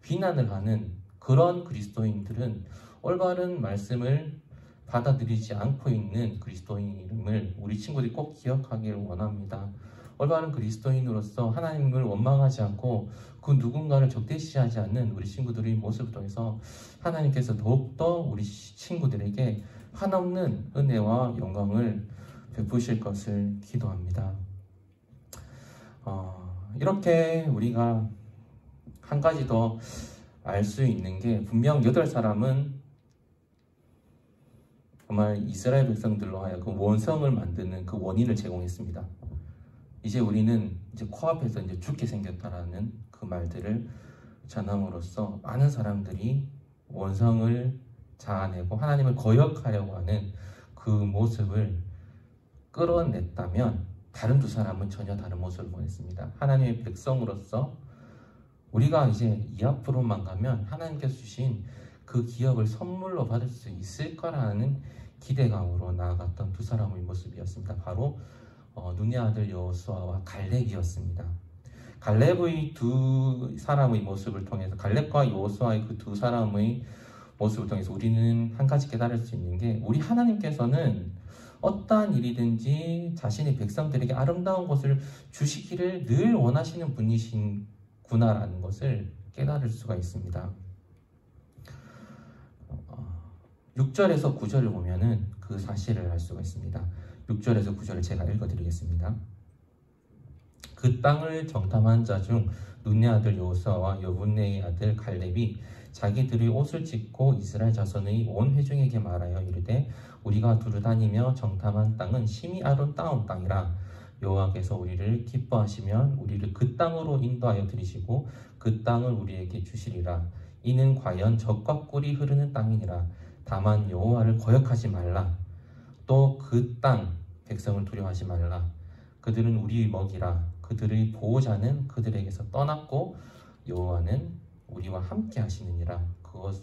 비난을 하는 그런 그리스도인들은 올바른 말씀을 받아들이지 않고 있는 그리스도인임을 우리 친구들이 꼭 기억하길 원합니다. 올바른 그리스도인으로서 하나님을 원망하지 않고 그 누군가를 적대시하지 않는 우리 친구들의 모습을 통해서 하나님께서 더욱더 우리 친구들에게 한없는 은혜와 영광을 베푸실 것을 기도합니다. 이렇게 우리가 한 가지 더 알 수 있는 게 분명 8사람은 정말 이스라엘 백성들로 하여금 원성을 만드는 그 원인을 제공했습니다. 이제 우리는 이제 코앞에서 이제 죽게 생겼다라는 그 말들을 전함으로써 많은 사람들이 원성을 자아내고 하나님을 거역하려고 하는 그 모습을 끌어냈다면 다른 두 사람은 전혀 다른 모습을 보냈습니다. 하나님의 백성으로서 우리가 이제 이 앞으로만 가면 하나님께서 주신 그 기업을 선물로 받을 수 있을 거라는 기대감으로 나아갔던 두 사람의 모습이었습니다. 바로 눈의 아들 여호수아와 갈렙이었습니다. 갈렙의 두 사람의 모습을 통해서, 갈렙과 여호수아의 그 두 사람의 모습을 통해서 우리는 한 가지 깨달을 수 있는 게, 우리 하나님께서는 어떠한 일이든지 자신의 백성들에게 아름다운 것을 주시기를 늘 원하시는 분이신구나라는 것을 깨달을 수가 있습니다. 6절에서 9절을 보면은 그 사실을 알 수가 있습니다. 6절에서 9절을 제가 읽어드리겠습니다. 그 땅을 정탐한 자 중 눈의 아들 여호수아와 여분네의 아들 갈렙이 자기들의 옷을 찢고 이스라엘 자손의 온 회중에게 말하여 이르되 우리가 두루 다니며 정탐한 땅은 심히 아름다운 땅이라. 여호와께서 우리를 기뻐하시면 우리를 그 땅으로 인도하여 들이시고 그 땅을 우리에게 주시리라. 이는 과연 젖과 꿀이 흐르는 땅이니라. 다만 여호와를 거역하지 말라. 또 그 땅 백성을 두려워하지 말라. 그들은 우리의 먹이라. 그들의 보호자는 그들에게서 떠났고 여호와는 우리와 함께 하시느니라.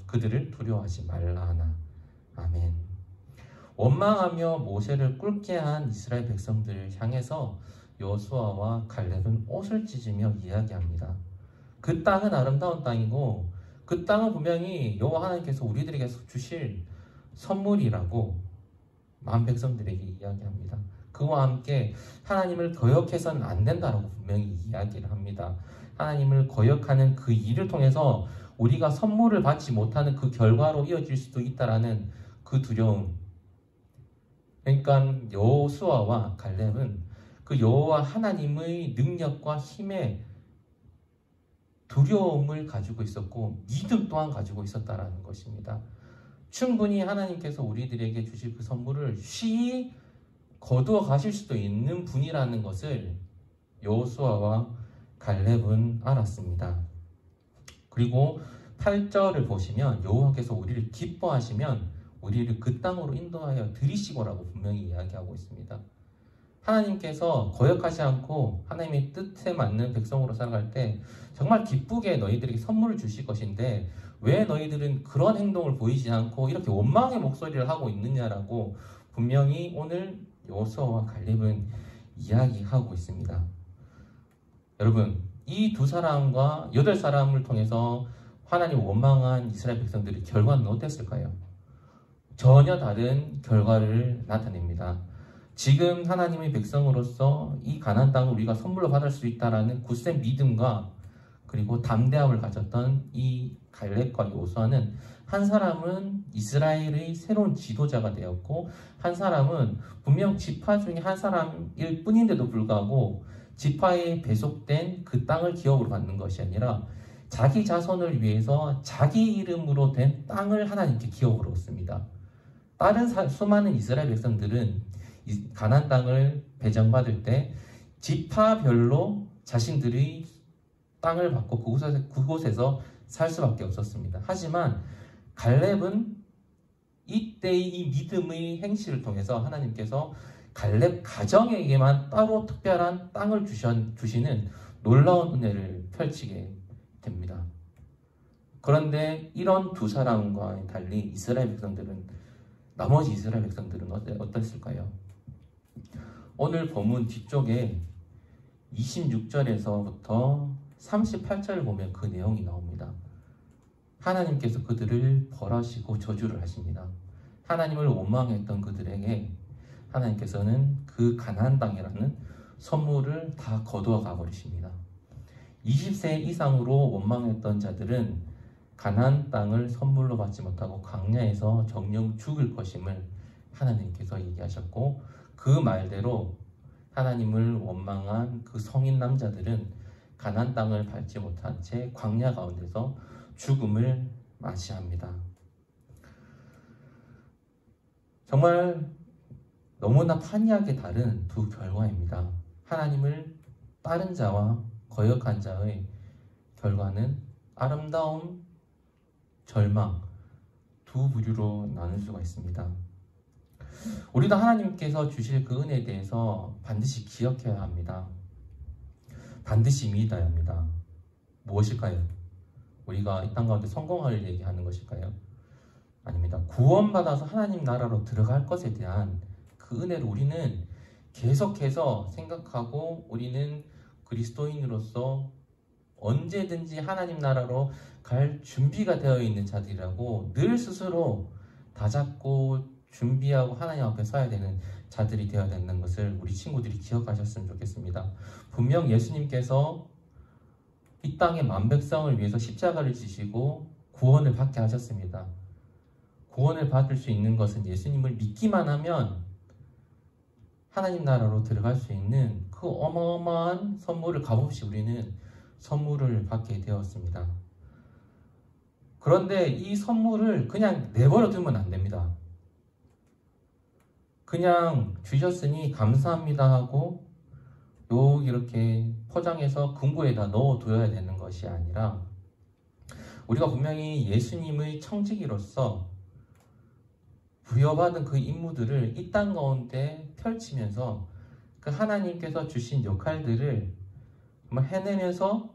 그들을 두려워하지 말라 하나. 아멘. 원망하며 모세를 꿇게 한 이스라엘 백성들을 향해서 여호수아와 갈렙은 옷을 찢으며 이야기합니다. 그 땅은 아름다운 땅이고 그 땅은 분명히 여호와 하나님께서 우리들에게 주실 선물이라고 만 백성들에게 이야기합니다. 그와 함께 하나님을 거역해서는 안 된다라고 분명히 이야기를 합니다. 하나님을 거역하는 그 일을 통해서 우리가 선물을 받지 못하는 그 결과로 이어질 수도 있다라는 그 두려움. 그러니까 여호수아와 갈렙은 그 여호와 하나님의 능력과 힘에 두려움을 가지고 있었고 믿음 또한 가지고 있었다라는 것입니다. 충분히 하나님께서 우리들에게 주실 그 선물을 쉬이 거두어 가실 수도 있는 분이라는 것을 여호수아와 갈렙은 알았습니다. 그리고 8절을 보시면 여호와께서 우리를 기뻐하시면 우리를 그 땅으로 인도하여 들이시고라고 분명히 이야기하고 있습니다. 하나님께서 거역하지 않고 하나님의 뜻에 맞는 백성으로 살아갈 때 정말 기쁘게 너희들에게 선물을 주실 것인데 왜 너희들은 그런 행동을 보이지 않고 이렇게 원망의 목소리를 하고 있느냐라고 분명히 오늘 여호수아와 갈렙은 이야기하고 있습니다. 여러분, 이 두 사람과 8사람을 통해서 하나님 원망한 이스라엘 백성들의 결과는 어땠을까요? 전혀 다른 결과를 나타냅니다. 지금 하나님의 백성으로서 이 가나안 땅을 우리가 선물로 받을 수 있다라는 굳센 믿음과 그리고 담대함을 가졌던 이 갈렙과 여호수아는 한 사람은 이스라엘의 새로운 지도자가 되었고 한 사람은 분명 지파 중에 한 사람일 뿐인데도 불구하고 지파에 배속된 그 땅을 기업으로 받는 것이 아니라 자기 자손을 위해서 자기 이름으로 된 땅을 하나님께 기업으로 얻습니다. 다른 수많은 이스라엘 백성들은 가나안 땅을 배정받을 때 지파별로 자신들의 땅을 받고 그곳에서 살 수밖에 없었습니다. 하지만 갈렙은 이때의 이 믿음의 행실을 통해서 하나님께서 갈렙 가정에게만 따로 특별한 땅을 주시는 놀라운 은혜를 펼치게 됩니다. 그런데 이런 두 사람과 달리 나머지 이스라엘 백성들은 어땠을까요? 오늘 본문 뒤쪽에 26절에서부터 38절을 보면 그 내용이 나옵니다. 하나님께서 그들을 벌하시고 저주를 하십니다. 하나님을 원망했던 그들에게 하나님께서는 그 가나안 땅이라는 선물을 다 거두어 가버리십니다. 20세 이상으로 원망했던 자들은 가나안 땅을 선물로 받지 못하고 광야에서 정령 죽을 것임을 하나님께서 얘기하셨고 그 말대로 하나님을 원망한 그 성인 남자들은 가나안 땅을 밟지 못한 채 광야 가운데서 죽음을 맞이합니다. 정말 너무나 판이하게 다른 두 결과입니다. 하나님을 따른 자와 거역한 자의 결과는 아름다운 절망, 두 부류로 나눌 수가 있습니다. 우리도 하나님께서 주실 그 은혜에 대해서 반드시 기억해야 합니다. 반드시 믿어야 합니다. 무엇일까요? 우리가 이 땅 가운데 성공을 얘기하는 것일까요? 아닙니다. 구원받아서 하나님 나라로 들어갈 것에 대한 그 은혜를 우리는 계속해서 생각하고 우리는 그리스도인으로서 언제든지 하나님 나라로 갈 준비가 되어 있는 자들이라고 늘 스스로 다잡고 준비하고 하나님 앞에 서야 되는 자들이 되어야 된다는 것을 우리 친구들이 기억하셨으면 좋겠습니다. 분명 예수님께서 이 땅의 만백성을 위해서 십자가를 지시고 구원을 받게 하셨습니다. 구원을 받을 수 있는 것은 예수님을 믿기만 하면 하나님 나라로 들어갈 수 있는 그 어마어마한 선물을 값없이 우리는 선물을 받게 되었습니다. 그런데 이 선물을 그냥 내버려 두면 안 됩니다. 그냥 주셨으니 감사합니다 하고 이렇게 포장해서 금고에다 넣어둬야 되는 것이 아니라 우리가 분명히 예수님의 청지기로서 부여받은 그 임무들을 이 땅 가운데 펼치면서 그 하나님께서 주신 역할들을 해내면서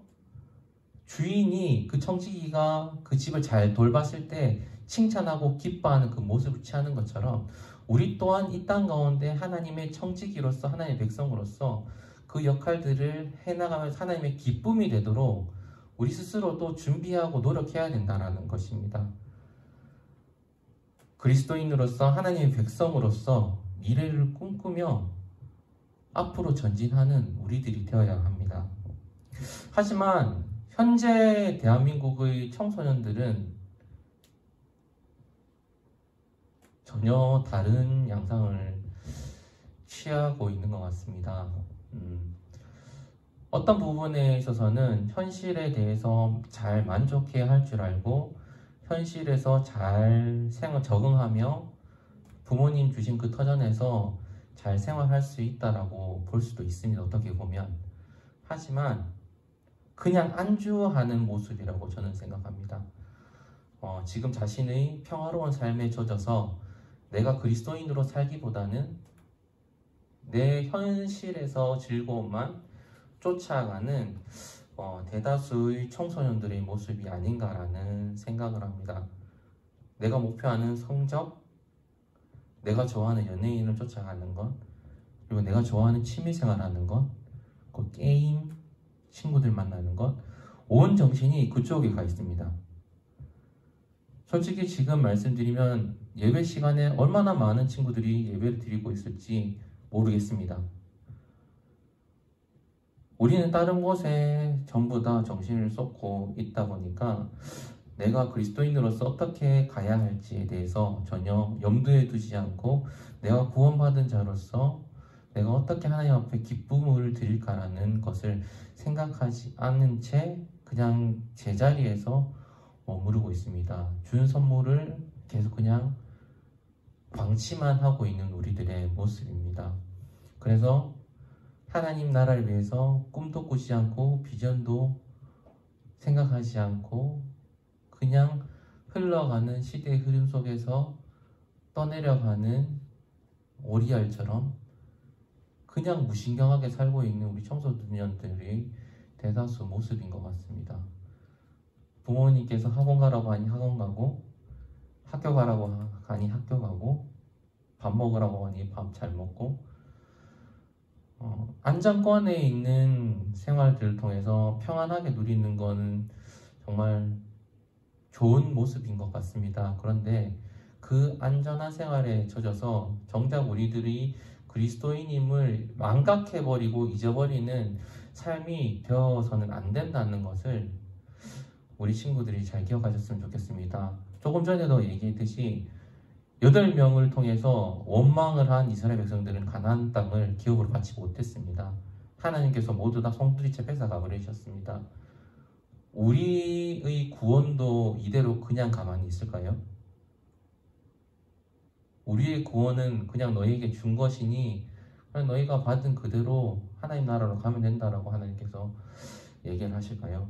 주인이 그 청지기가 그 집을 잘 돌봤을 때 칭찬하고 기뻐하는 그 모습을 취하는 것처럼 우리 또한 이 땅 가운데 하나님의 청지기로서 하나님의 백성으로서 그 역할들을 해나가면서 하나님의 기쁨이 되도록 우리 스스로도 준비하고 노력해야 된다는 것입니다. 그리스도인으로서 하나님의 백성으로서 미래를 꿈꾸며 앞으로 전진하는 우리들이 되어야 합니다. 하지만 현재 대한민국의 청소년들은 전혀 다른 양상을 취하고 있는 것 같습니다. 어떤 부분에 있어서는 현실에 대해서 잘 만족해야 할 줄 알고 현실에서 잘 적응하며 부모님 주신 그 터전에서 잘 생활할 수 있다라고 볼 수도 있습니다. 어떻게 보면. 하지만 그냥 안주하는 모습이라고 저는 생각합니다. 지금 자신의 평화로운 삶에 젖어서 내가 그리스도인으로 살기보다는 내 현실에서 즐거움만 쫓아가는 대다수의 청소년들의 모습이 아닌가라는 생각을 합니다. 내가 목표하는 성적, 내가 좋아하는 연예인을 쫓아가는 것, 그리고 내가 좋아하는 취미생활하는 것, 그 게임, 친구들 만나는 것, 온 정신이 그쪽에 가 있습니다. 솔직히 지금 말씀드리면 예배 시간에 얼마나 많은 친구들이 예배를 드리고 있을지 모르겠습니다. 우리는 다른 곳에 전부 다 정신을 쏟고 있다 보니까 내가 그리스도인으로서 어떻게 가야 할지에 대해서 전혀 염두에 두지 않고 내가 구원받은 자로서 내가 어떻게 하나님 앞에 기쁨을 드릴까라는 것을 생각하지 않은 채 그냥 제자리에서 머무르고 있습니다. 준 선물을 계속 그냥 방치만 하고 있는 우리들의 모습입니다. 그래서 하나님 나라를 위해서 꿈도 꾸지 않고 비전도 생각하지 않고 그냥 흘러가는 시대의 흐름 속에서 떠내려가는 오리알처럼 그냥 무신경하게 살고 있는 우리 청소년들이 대다수 모습인 것 같습니다. 부모님께서 학원 가라고 하니 학원 가고 학교 가라고 하니 학교 가고 밥 먹으라고 하니 밥 잘 먹고 안정권에 있는 생활들을 통해서 평안하게 누리는 것은 정말 좋은 모습인 것 같습니다. 그런데 그 안전한 생활에 젖어서 정작 우리들이 그리스도인임을 망각해버리고 잊어버리는 삶이 되어서는 안 된다는 것을 우리 친구들이 잘 기억하셨으면 좋겠습니다. 조금 전에도 얘기했듯이 8명을 통해서 원망을 한 이스라엘 백성들은 가나안 땅을 기업으로 받지 못했습니다. 하나님께서 모두 다 송두리째 뺏어가 버리셨습니다. 우리의 구원도 이대로 그냥 가만히 있을까요? 우리의 구원은 그냥 너희에게 준 것이니 그냥 너희가 받은 그대로 하나님 나라로 가면 된다라고 하나님께서 얘기를 하실까요?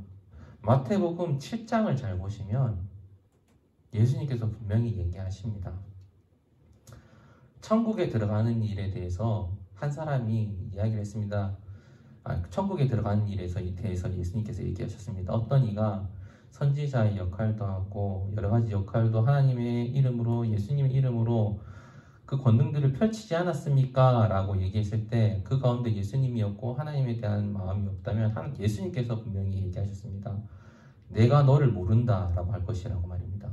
마태복음 7장을 잘 보시면 예수님께서 분명히 얘기하십니다. 천국에 들어가는 일에 대해서 한 사람이 이야기를 했습니다. 천국에 들어가는 일에 대해서 예수님께서 얘기하셨습니다. 어떤 이가 선지자의 역할도 하고 여러 가지 역할도 하나님의 이름으로, 예수님의 이름으로 그 권능들을 펼치지 않았습니까? 라고 얘기했을 때 그 가운데 예수님이 없고 하나님에 대한 마음이 없다면 예수님께서 분명히 얘기하셨습니다. 내가 너를 모른다 라고 할 것이라고 말입니다.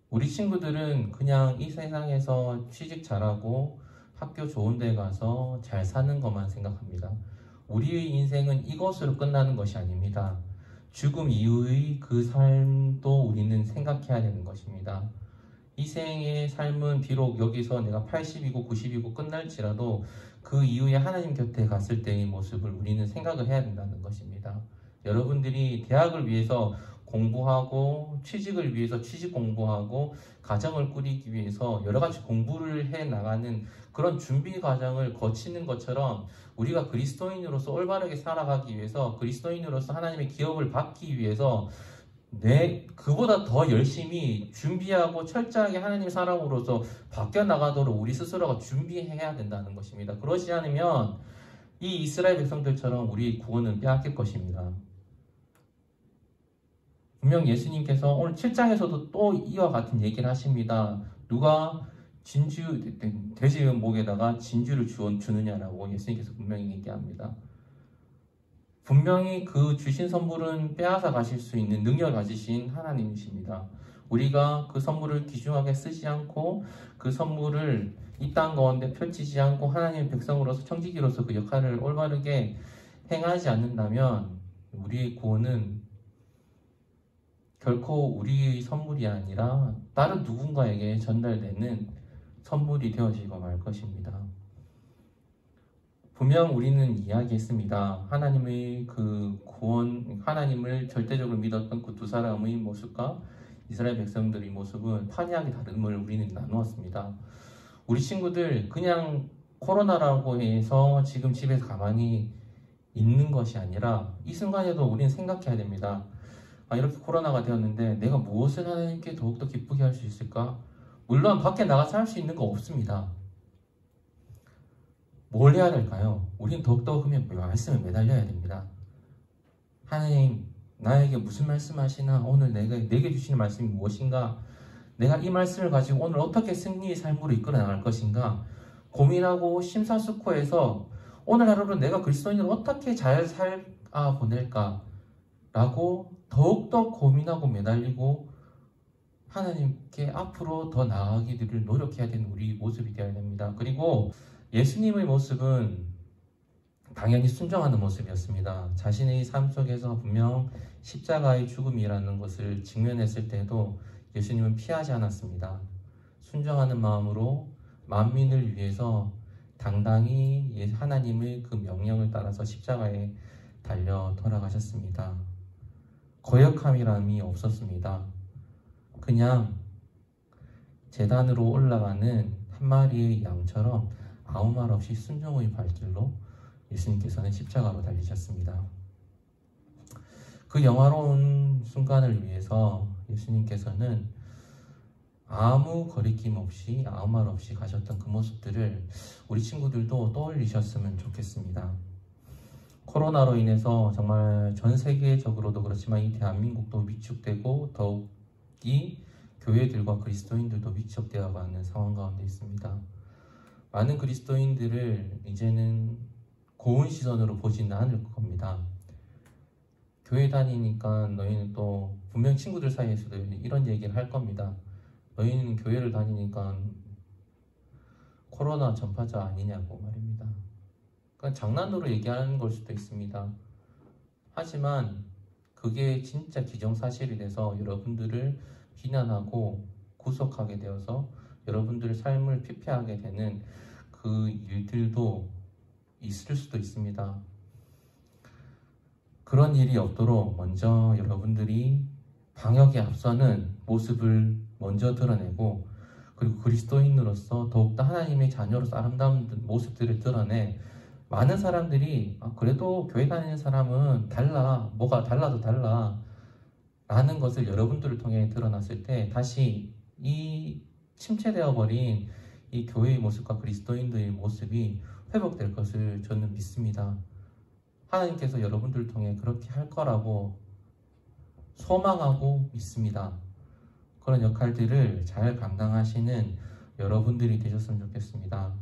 우리 친구들은 그냥 이 세상에서 취직 잘하고 학교 좋은 데 가서 잘 사는 것만 생각합니다. 우리의 인생은 이것으로 끝나는 것이 아닙니다. 죽음 이후의 그 삶도 우리는 생각해야 되는 것입니다. 이 생의 삶은 비록 여기서 내가 80이고 90이고 끝날지라도 그 이후에 하나님 곁에 갔을 때의 모습을 우리는 생각을 해야 된다는 것입니다. 여러분들이 대학을 위해서 공부하고 취직을 위해서 취직 공부하고 가정을 꾸리기 위해서 여러 가지 공부를 해 나가는 그런 준비 과정을 거치는 것처럼 우리가 그리스도인으로서 올바르게 살아가기 위해서 그리스도인으로서 하나님의 기업을 받기 위해서 그보다 더 열심히 준비하고 철저하게 하나님의 사람으로서 바뀌어 나가도록 우리 스스로가 준비해야 된다는 것입니다. 그러지 않으면 이 이스라엘 백성들처럼 우리 구원은 빼앗길 것입니다. 분명 예수님께서 오늘 7장에서도 또 이와 같은 얘기를 하십니다. 누가 돼지의 목에다가 진주를 주느냐라고 예수님께서 분명히 얘기합니다. 분명히 그 주신 선물은 빼앗아 가실 수 있는 능력을 가지신 하나님이십니다. 우리가 그 선물을 귀중하게 쓰지 않고 그 선물을 이 땅 가운데 펼치지 않고 하나님의 백성으로서 청지기로서 그 역할을 올바르게 행하지 않는다면 우리의 구원은 결코 우리의 선물이 아니라 다른 누군가에게 전달되는 선물이 되어지고 말 것입니다. 분명 우리는 이야기했습니다. 하나님의 그 구원, 하나님을 절대적으로 믿었던 그 두 사람의 모습과 이스라엘 백성들의 모습은 판이하게 다름을 우리는 나누었습니다. 우리 친구들 그냥 코로나라고 해서 지금 집에서 가만히 있는 것이 아니라 이 순간에도 우리는 생각해야 됩니다. 이렇게 코로나가 되었는데 내가 무엇을 하나님께 더욱더 기쁘게 할 수 있을까? 물론 밖에 나가서 할 수 있는 거 없습니다. 뭘 해야 될까요? 우리는 더욱더 그러면 말씀에 매달려야 됩니다. 하나님, 나에게 무슨 말씀하시나? 오늘 내게 주시는 말씀이 무엇인가? 내가 이 말씀을 가지고 오늘 어떻게 승리의 삶으로 이끌어 나갈 것인가? 고민하고 심사숙고해서 오늘 하루를 내가 그리스도인으로 어떻게 잘 보낼까? 라고 더욱더 고민하고 매달리고 하나님께 앞으로 더 나아가기를 노력해야 되는 우리 모습이 되어야 됩니다. 그리고 예수님의 모습은 당연히 순종하는 모습이었습니다. 자신의 삶 속에서 분명 십자가의 죽음이라는 것을 직면했을 때도 예수님은 피하지 않았습니다. 순종하는 마음으로 만민을 위해서 당당히 하나님의 그 명령을 따라서 십자가에 달려 돌아가셨습니다. 거역함이람이 없었습니다. 그냥 제단으로 올라가는 한 마리의 양처럼 아무 말 없이 순종의 발길로 예수님께서는 십자가로 달리셨습니다. 그 영화로운 순간을 위해서 예수님께서는 아무 거리낌 없이 아무 말 없이 가셨던 그 모습들을 우리 친구들도 떠올리셨으면 좋겠습니다. 코로나로 인해서 정말 전 세계적으로도 그렇지만 이 대한민국도 위축되고 더욱이 교회들과 그리스도인들도 위축되어 가는 상황 가운데 있습니다. 많은 그리스도인들을 이제는 고운 시선으로 보지는 않을 겁니다. 교회 다니니까 너희는 또 분명 친구들 사이에서도 이런 얘기를 할 겁니다. 너희는 교회를 다니니까 코로나 전파자 아니냐고 말입니다. 그러니까 장난으로 얘기하는 걸 수도 있습니다. 하지만 그게 진짜 기정사실이 돼서 여러분들을 비난하고 구속하게 되어서 여러분들의 삶을 피폐하게 되는 그 일들도 있을 수도 있습니다. 그런 일이 없도록 먼저 여러분들이 방역에 앞서는 모습을 먼저 드러내고 그리고 그리스도인으로서 더욱더 하나님의 자녀로서 아름다운 모습들을 드러내 많은 사람들이 그래도 교회 다니는 사람은 달라, 뭐가 달라도 달라, 라는 것을 여러분들을 통해 드러났을 때 다시 이 침체되어 버린 이 교회의 모습과 그리스도인들의 모습이 회복될 것을 저는 믿습니다. 하나님께서 여러분들을 통해 그렇게 할 거라고 소망하고 믿습니다. 그런 역할들을 잘 감당하시는 여러분들이 되셨으면 좋겠습니다.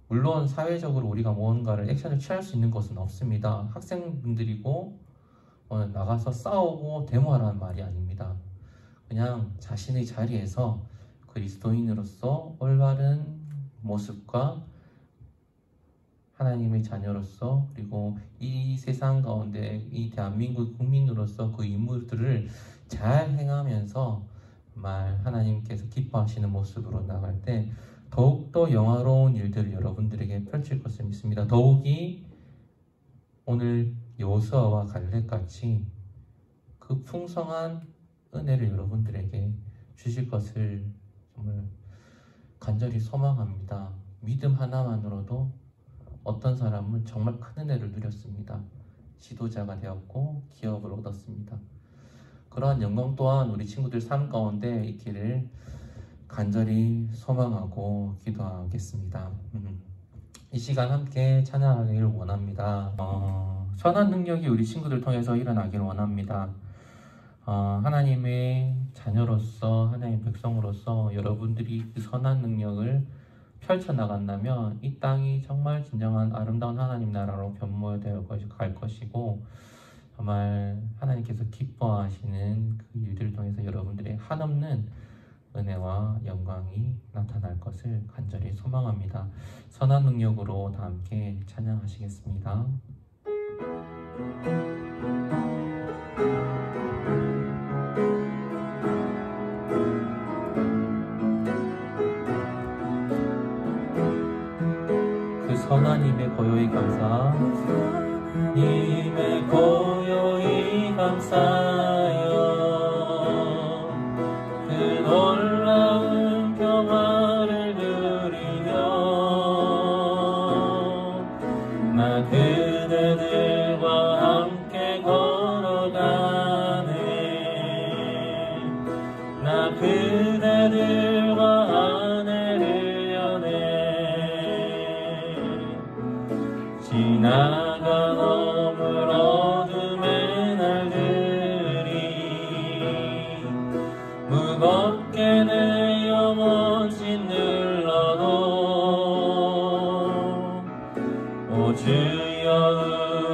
물론 사회적으로 우리가 무언가를 액션을 취할 수 있는 것은 없습니다. 학생분들이고 나가서 싸우고 데모하라는 말이 아닙니다. 그냥 자신의 자리에서 그리스도인으로서 올바른 모습과 하나님의 자녀로서 그리고 이 세상 가운데 이 대한민국 국민으로서 그 임무들을 잘 행하면서 정말 하나님께서 기뻐하시는 모습으로 나갈 때 더욱더 영화로운 일들을 여러분들에게 펼칠 것을 믿습니다. 더욱이 오늘 여호수아와 갈렙같이 그 풍성한 은혜를 여러분들에게 주실 것을 정말 간절히 소망합니다. 믿음 하나만으로도 어떤 사람은 정말 큰 은혜를 누렸습니다. 지도자가 되었고 기업을 얻었습니다. 그러한 영광 또한 우리 친구들 삶 가운데 있기를 간절히 소망하고 기도하겠습니다. 이 시간 함께 찬양하기를 원합니다. 선한 능력이 우리 친구들 통해서 일어나기를 원합니다. 하나님의 자녀로서 하나님의 백성으로서 여러분들이 그 선한 능력을 펼쳐나간다면 이 땅이 정말 진정한 아름다운 하나님 나라로 변모되어 갈 것이고 정말 하나님께서 기뻐하시는 그 일들을 통해서 여러분들의 한없는 은혜와 영광이 나타날 것을 간절히 소망합니다. 선한 능력으로 다 함께 찬양하시겠습니다. 그 선한 힘에 고요히 감사 힘에 고요히 감사하여 그 놀라운 평화를 누리며 나 그대들과 함께 걸어가네 나 그대들과 아내를 여네 지나가 넘을 어둠의 날들이 무겁게 내 영혼 짓눌러도 오 주여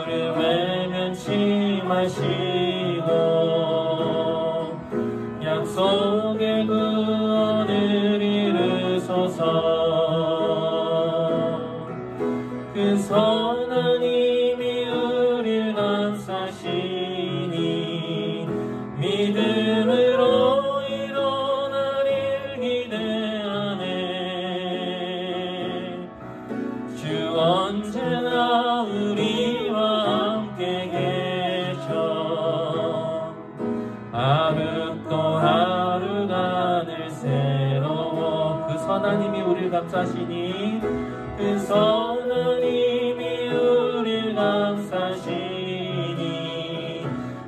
우릴 외면치 마시고 약속의 구원을 이루소서 그 선한 힘이 우릴 감싸시니 믿음으로 일어나릴 기대하네 주 언제나 우리와 함께 계셔 하루 또 하루가 늘 새로워 그 선한 힘이 우릴 감싸시니 그 선한 힘이 우릴 감싸시니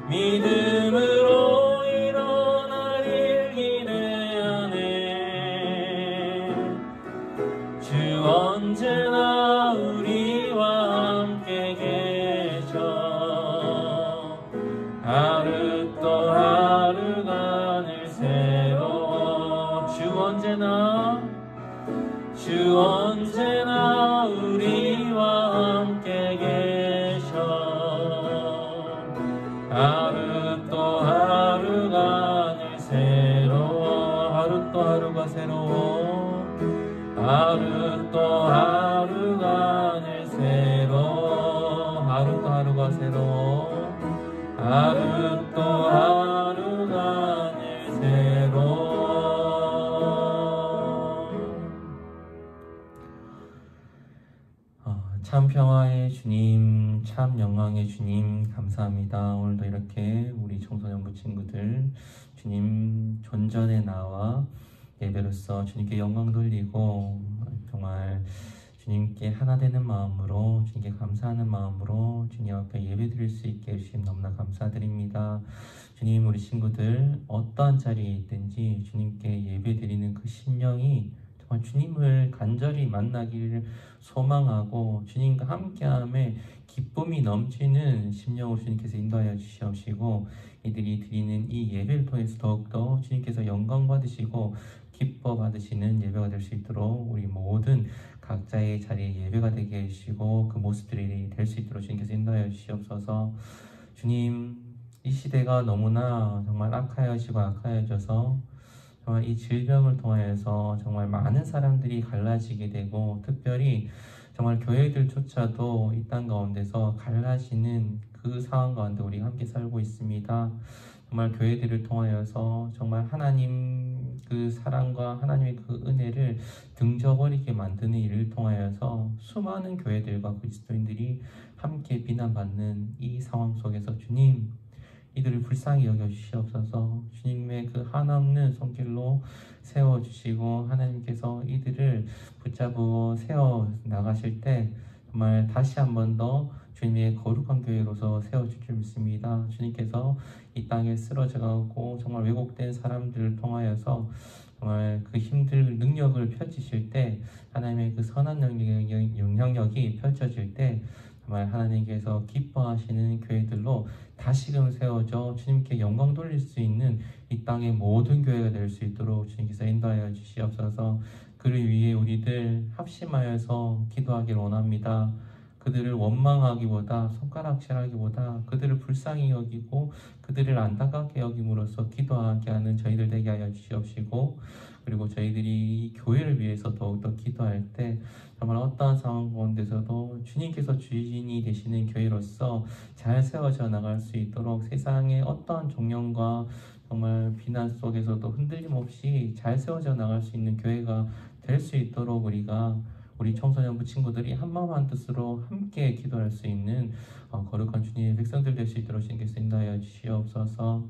믿음으로 일어나릴 기대하네 주 언제나 우리와 함께 계셔 하루 또 하루가 늘 새로워 주 언제나 우리와 함께 계셔 하루 또 하루가 늘 새로워 하루 또 하루가 새로워 하루 또 하루가 늘 새로워 하루 또 하루가 새로워 하루 또 하루가 늘 새로워 참 평화의 주님, 참 영광의 주님 감사합니다. 오늘도 이렇게 우리 청소년부 친구들 주님 존전에 나와 예배로서 주님께 영광 돌리고 정말 주님께 하나 되는 마음으로 주님께 감사하는 마음으로 주님 앞에 예배 드릴 수 있게 해주심 너무나 감사드립니다. 주님, 우리 친구들 어떠한 자리에 있든지 주님께 예배 드리는 그 심령이 정말 주님을 간절히 만나기를 소망하고 주님과 함께함에 기쁨이 넘치는 심령으로 주님께서 인도하여 주시옵시고, 이들이 드리는 이 예배를 통해서 더욱더 주님께서 영광 받으시고 기뻐 받으시는 예배가 될 수 있도록 우리 모든 각자의 자리에 예배가 되게 해주시고 그 모습들이 될 수 있도록 주님께서 인도하여 주시옵소서. 주님, 이 시대가 너무나 정말 악하여지고 악하여져서 정말 이 질병을 통하여서 정말 많은 사람들이 갈라지게 되고, 특별히 정말 교회들조차도 이 땅 가운데서 갈라지는 그 상황 가운데 우리가 함께 살고 있습니다. 정말 교회들을 통하여서 정말 하나님 그 사랑과 하나님의 그 은혜를 등져버리게 만드는 일을 통하여서 수많은 교회들과 그리스도인들이 함께 비난받는 이 상황 속에서 주님, 이들을 불쌍히 여겨주시옵소서. 주님의 그 한없는 손길로 세워주시고 하나님께서 이들을 붙잡고 세워 나가실 때 정말 다시 한 번 더 주님의 거룩한 교회로서 세워줄 줄 믿습니다. 주님께서 이 땅에 쓰러져가고 정말 왜곡된 사람들을 통하여서 정말 그 힘들 능력을 펼치실 때, 하나님의 그 선한 영향력이 펼쳐질 때 정말 하나님께서 기뻐하시는 교회들로 다시금 세워져 주님께 영광 돌릴 수 있는 이 땅의 모든 교회가 될 수 있도록 주님께서 인도하여 주시옵소서. 그를 위해 우리들 합심하여서 기도하기를 원합니다. 그들을 원망하기보다, 손가락질하기보다 그들을 불쌍히 여기고 그들을 안타깝게 여김으로써 기도하게 하는 저희들 되게 하여 주시옵시고, 그리고 저희들이 이 교회를 위해서 더욱더 기도할 때 정말 어떠한 상황 가운데서도 주님께서 주인이 되시는 교회로서 잘 세워져 나갈 수 있도록 세상의 어떠한 종용과 정말 비난 속에서도 흔들림 없이 잘 세워져 나갈 수 있는 교회가 될 수 있도록 우리 청소년부 친구들이 한마음 한뜻으로 함께 기도할 수 있는 거룩한 주님의 백성들 될 수 있도록 주님께서 인도하여 주시옵소서.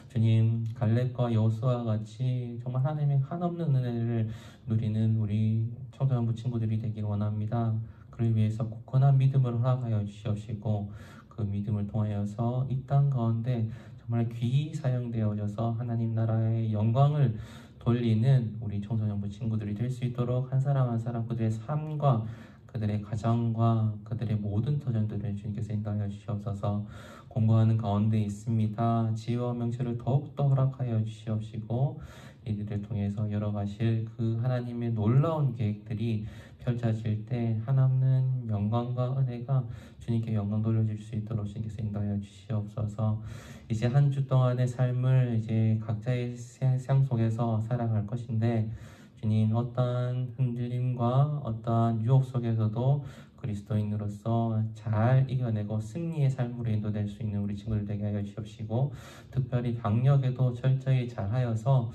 주님, 갈렙과 여호수아와 같이 정말 하나님의 한없는 은혜를 누리는 우리 청소년부 친구들이 되길 원합니다. 그를 위해서 굳건한 믿음을 허락하여 주시옵시고, 그 믿음을 통하여서 이 땅 가운데 정말 귀히 사용되어져서 하나님 나라의 영광을 돌리는 우리 청소년부 친구들이 될 수 있도록 한 사람 한 사람 그들의 삶과 그들의 가정과 그들의 모든 터전들을 주님께서 인도하여 주시옵소서. 공부하는 가운데 있습니다. 지혜와 명철을 더욱더 허락하여 주시옵시고, 이들을 통해서 열어가실 그 하나님의 놀라운 계획들이 펼쳐질 때 한없는 영광과 은혜가 주님께 영광 돌려줄 수 있도록 주님께서 인도하여 주시옵소서. 이제 한 주 동안의 삶을 이제 각자의 삶 속에서 살아갈 것인데, 주님, 어떠한 흔들림과 어떠한 유혹 속에서도 그리스도인으로서 잘 이겨내고 승리의 삶으로 인도될 수 있는 우리 친구들 되게 하여 주시옵시고, 특별히 방역에도 철저히 잘 하여서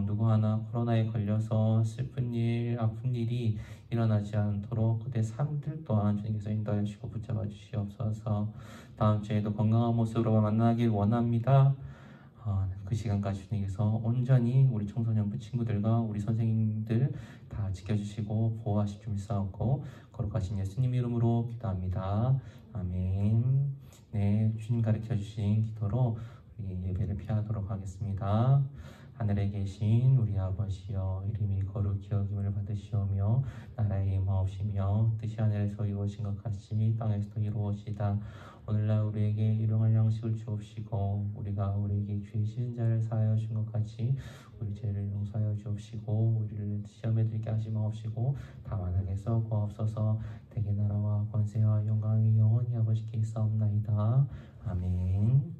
누구 하나 코로나에 걸려서 슬픈 일, 아픈 일이 일어나지 않도록 그들의 삶들 또한 주님께서 인도하여 주시고 붙잡아 주시옵소서. 다음 주에도 건강한 모습으로 만나길 원합니다. 그 시간까지 주님께서 온전히 우리 청소년부 친구들과 우리 선생님들 다 지켜주시고 보호하실 줄 믿사옵고 거룩하신 예수님 이름으로 기도합니다. 아멘. 네, 주님 가르쳐주신 기도로 우리 예배를 피하도록 하겠습니다. 하늘에 계신 우리 아버지여, 이름이 거룩히 여김을 받으시오며 나라의 임하옵시며 뜻이 하늘에서 이루어진 것 같이 땅에서도 이루어지다. 오늘날 우리에게 일용할 양식을 주옵시고, 우리가 우리에게 죄 지은 자를 사하여 준 것 같이 우리 죄를 용서하여 주옵시고, 우리를 시험에 들게 하지 마옵시고 다만 악에서 구하옵소서. 대개 나라와 권세와 영광이 영원히 아버지께 있사옵나이다. 아멘.